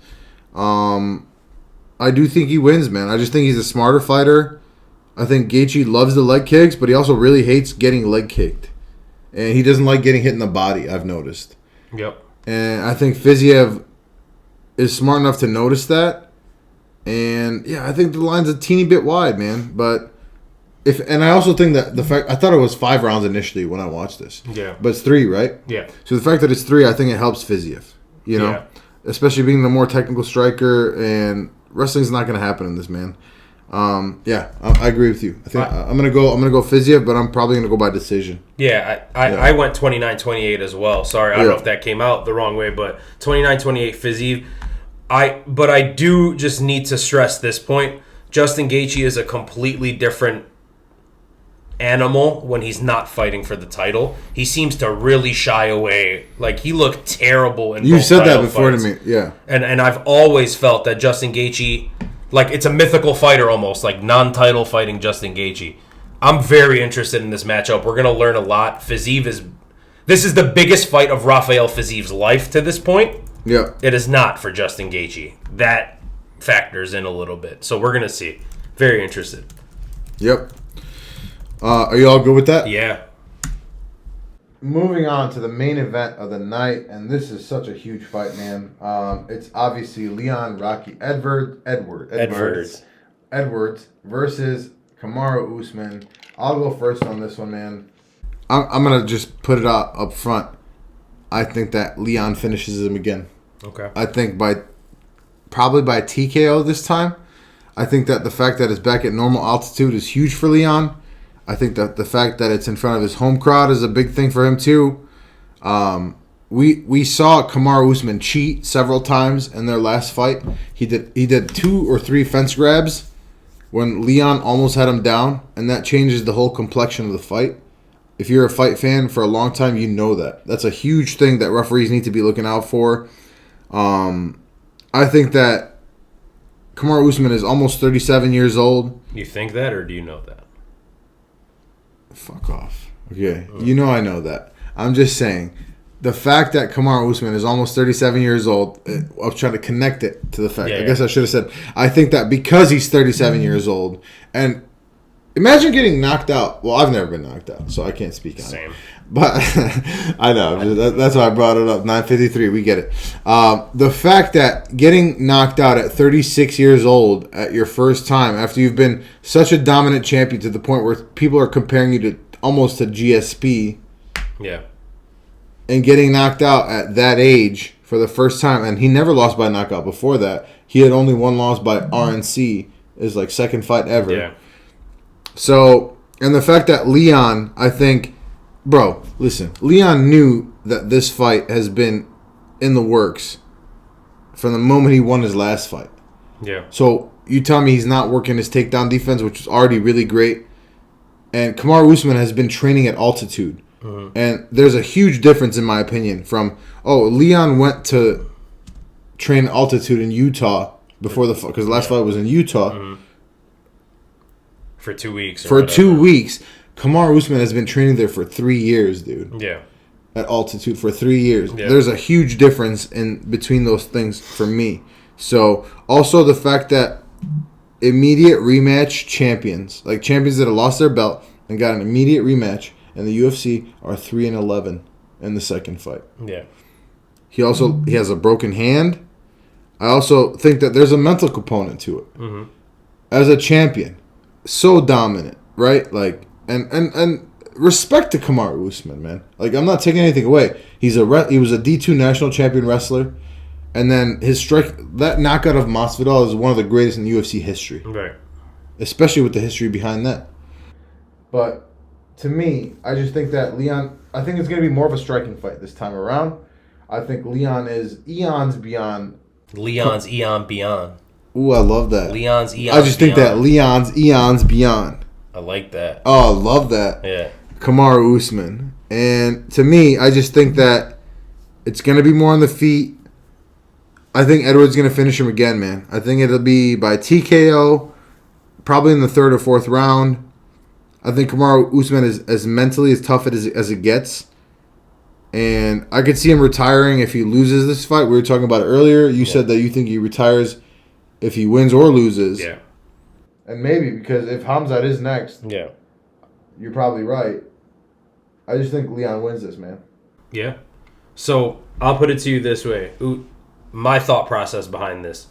I do think he wins, man. I just think he's a smarter fighter. I think Gaethje loves the leg kicks, but he also really hates getting leg kicked. And he doesn't like getting hit in the body, I've noticed. Yep. And I think Fiziev is smart enough to notice that. And, yeah, I think the line's a teeny bit wide, man. But I also think that the fact, I thought it was 5 rounds initially when I watched this. Yeah. But it's 3, right? Yeah. So the fact that it's 3, I think it helps Fiziev. You know? Yeah. Especially being the more technical striker, and wrestling's not going to happen in this, man. I agree with you. I think I'm gonna go Fiziev, but I'm probably gonna go by decision. Yeah, I went 29-28 as well. Sorry, I don't know if that came out the wrong way, but 29-28 Fiziev. But I do just need to stress this point. Justin Gaethje is a completely different animal when he's not fighting for the title. He seems to really shy away. Like, he looked terrible in You said that before fights. To me, yeah. And I've always felt that Justin Gaethje, like, it's a mythical fighter almost, like non-title fighting Justin Gaethje. I'm very interested in this matchup. We're going to learn a lot. This is the biggest fight of Rafael Fiziev's life to this point. Yeah. It is not for Justin Gaethje. That factors in a little bit. So we're going to see. Very interested. Yep. Are you all good with that? Yeah. Moving on to the main event of the night, and this is such a huge fight, man. It's obviously Leon Rocky Edwards versus Kamaru Usman. I'll go first on this one, man. I'm gonna just put it out up front. I think that Leon finishes him again. Okay. I think probably by TKO this time. I think that the fact that it's back at normal altitude is huge for Leon. I think that the fact that it's in front of his home crowd is a big thing for him too. We saw Kamaru Usman cheat several times in their last fight. He did 2 or 3 fence grabs when Leon almost had him down, and that changes the whole complexion of the fight. If you're a fight fan for a long time, you know that. That's a huge thing that referees need to be looking out for. I think that Kamaru Usman is almost 37 years old. You think that, or do you know that? Fuck off. Okay. You know I know that. I'm just saying, the fact that Kamaru Usman is almost 37 years old, I was trying to connect it to the fact. I guess I should have said, I think that because he's 37 years old, and imagine getting knocked out. Well, I've never been knocked out, so I can't speak on it. But I know. That's why I brought it up. 9:53, we get it. The fact that getting knocked out at 36 years old at your first time, after you've been such a dominant champion to the point where people are comparing you to almost to GSP. Yeah. And getting knocked out at that age for the first time, and he never lost by knockout before that. He had only one loss by RNC, his like second fight ever. Yeah. So, and the fact that Leon, I think, bro, listen, Leon knew that this fight has been in the works from the moment he won his last fight. Yeah. So you tell me he's not working his takedown defense, which is already really great. And Kamaru Usman has been training at altitude. Mm-hmm. And there's a huge difference, in my opinion, from, Leon went to train altitude in Utah before the fight, because the last fight was in Utah. Mm-hmm. For 2 weeks. For 2 weeks. Kamaru Usman has been training there for 3 years, dude. Yeah. At altitude for 3 years. Yeah. There's a huge difference in between those things for me. So, also the fact that immediate rematch champions, like champions that have lost their belt and got an immediate rematch in the UFC, are 3-11 in the second fight. Yeah. He has a broken hand. I also think that there's a mental component to it. Mm-hmm. As a champion, so dominant, right? Like, and respect to Kamaru Usman, man. Like, I'm not taking anything away. He was a D2 national champion wrestler, and then that knockout of Macedo is one of the greatest in UFC history, right? Especially with the history behind that. But to me, I just think that Leon. I think it's going to be more of a striking fight this time around. I think Leon is eons beyond. Leon's eon beyond. Ooh, I love that. Leon's eons. I just think that Leon's eons beyond. I like that. Oh, I love that. Yeah. Kamaru Usman. And to me, I just think that it's going to be more on the feet. I think Edwards going to finish him again, man. I think it'll be by TKO, probably in the third or fourth round. I think Kamaru Usman is as mentally as tough as it gets. And I could see him retiring if he loses this fight. We were talking about it earlier. You said that you think he retires if he wins or loses. Yeah. And maybe, because if Hamzat is next, you're probably right. I just think Leon wins this, man. Yeah. So I'll put it to you this way. My thought process behind this.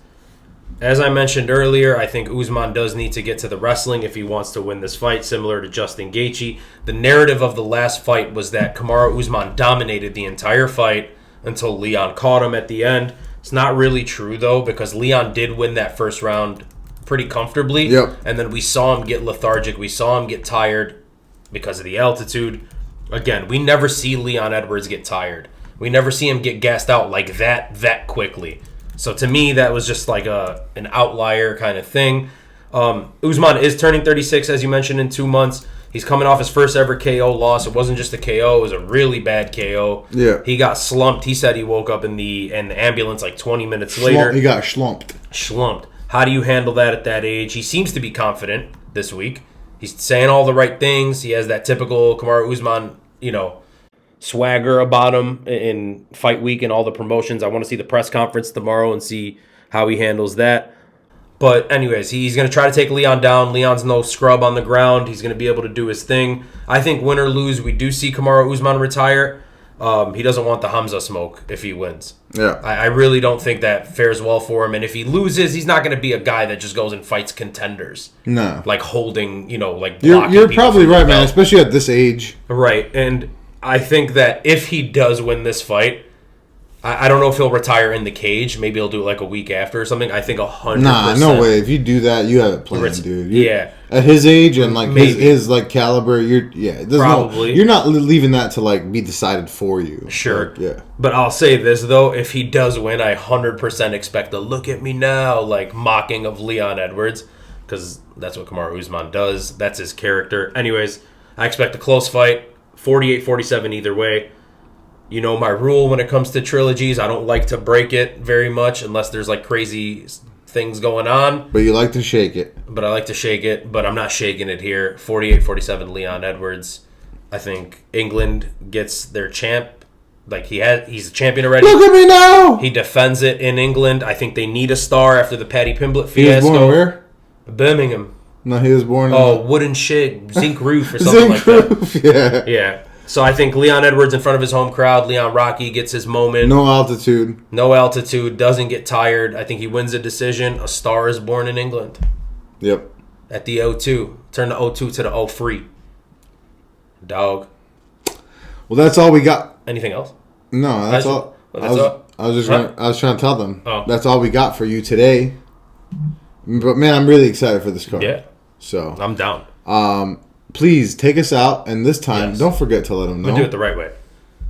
As I mentioned earlier, I think Usman does need to get to the wrestling if he wants to win this fight, similar to Justin Gaethje. The narrative of the last fight was that Kamaru Usman dominated the entire fight until Leon caught him at the end. It's not really true, though, because Leon did win that first round pretty comfortably. Yep. And then we saw him get lethargic. We saw him get tired because of the altitude. Again, we never see Leon Edwards get tired. We never see him get gassed out like that quickly. So to me, that was just like an outlier kind of thing. Usman is turning 36, as you mentioned, in 2 months. He's coming off his first ever KO loss. It wasn't just a KO; it was a really bad KO. Yeah, he got slumped. He said he woke up in the ambulance like 20 minutes later. He got slumped. How do you handle that at that age? He seems to be confident this week. He's saying all the right things. He has that typical Kamaru Usman, swagger about him in fight week and all the promotions. I want to see the press conference tomorrow and see how he handles that. But anyways, he's going to try to take Leon down. Leon's no scrub on the ground. He's going to be able to do his thing. I think win or lose, we do see Kamaru Usman retire. He doesn't want the Hamza smoke if he wins. Yeah, I really don't think that fares well for him. And if he loses, he's not going to be a guy that just goes and fights contenders. No. Like holding, like blocking. You're probably right, man, especially at this age. Right. And I think that if he does win this fight, I don't know if he'll retire in the cage. Maybe he'll do it like a week after or something. I think 100%. Nah, no way. If you do that, you have it planned, dude. Yeah. At his age and like his like caliber, probably. You're not leaving that to like be decided for you. Sure. Like, yeah. But I'll say this though: if he does win, I 100% expect a "look at me now" like mocking of Leon Edwards, because that's what Kamaru Usman does. That's his character. Anyways, I expect a close fight, 48-47 either way. You know my rule when it comes to trilogies. I don't like to break it very much unless there's like crazy things going on. But you like to shake it. But I like to shake it, but I'm not shaking it here. 48-47 Leon Edwards. I think England gets their champ. Like he's a champion already. Look at me now! He defends it in England. I think they need a star after the Paddy Pimblett fiasco. He was born where? Birmingham. No, he was born in wooden shit, zinc roof or something like that. Yeah. So I think Leon Edwards in front of his home crowd, Leon Rocky gets his moment. No altitude, doesn't get tired. I think he wins a decision. A star is born in England. Yep. At the O2. Turn the O2 to the O3. Dog. Well, that's all we got. Anything else? No, that's all. I was trying to tell them. Oh. That's all we got for you today. But man, I'm really excited for this card. Yeah. So I'm down. Please take us out, and this time, don't forget to let them know. We'll do it the right way.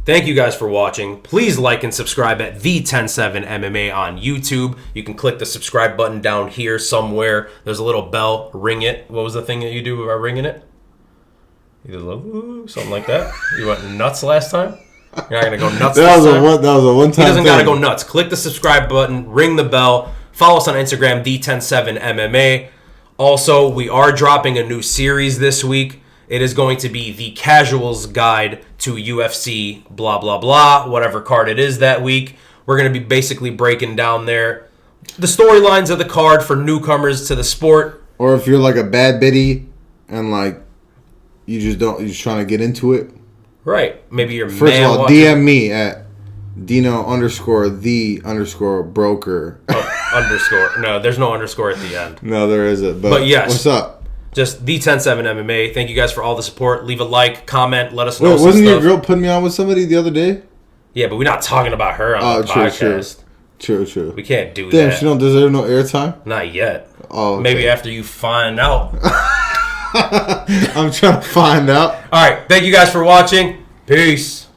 Thank you guys for watching. Please like and subscribe at the 107 MMA on YouTube. You can click the subscribe button down here somewhere. There's a little bell. Ring it. What was the thing that you do by ringing it? Either something like that. You went nuts last time? You're not going to go nuts that this time? That was a one-time He doesn't got to go nuts. Click the subscribe button. Ring the bell. Follow us on Instagram, the 107 MMA. Also, we are dropping a new series this week. It is going to be the Casuals Guide to UFC, blah, blah, blah, whatever card it is that week. We're going to be basically breaking down there the storylines of the card for newcomers to the sport. Or if you're like a bad biddy and like you're just trying to get into it. Right. Maybe you're First of all, DM me at Dino_the_broker. Underscore. No, there's no underscore at the end. No, there isn't. But yes. What's up? Just the 107 MMA. Thank you guys for all the support. Leave a like, comment, let us know. Wait, wasn't your girl putting me on with somebody the other day? Yeah, but we're not talking about her on the podcast. True. We can't do that. Damn, she don't deserve no airtime? Not yet. Oh, okay. Maybe after you find out. I'm trying to find out. All right. Thank you guys for watching. Peace.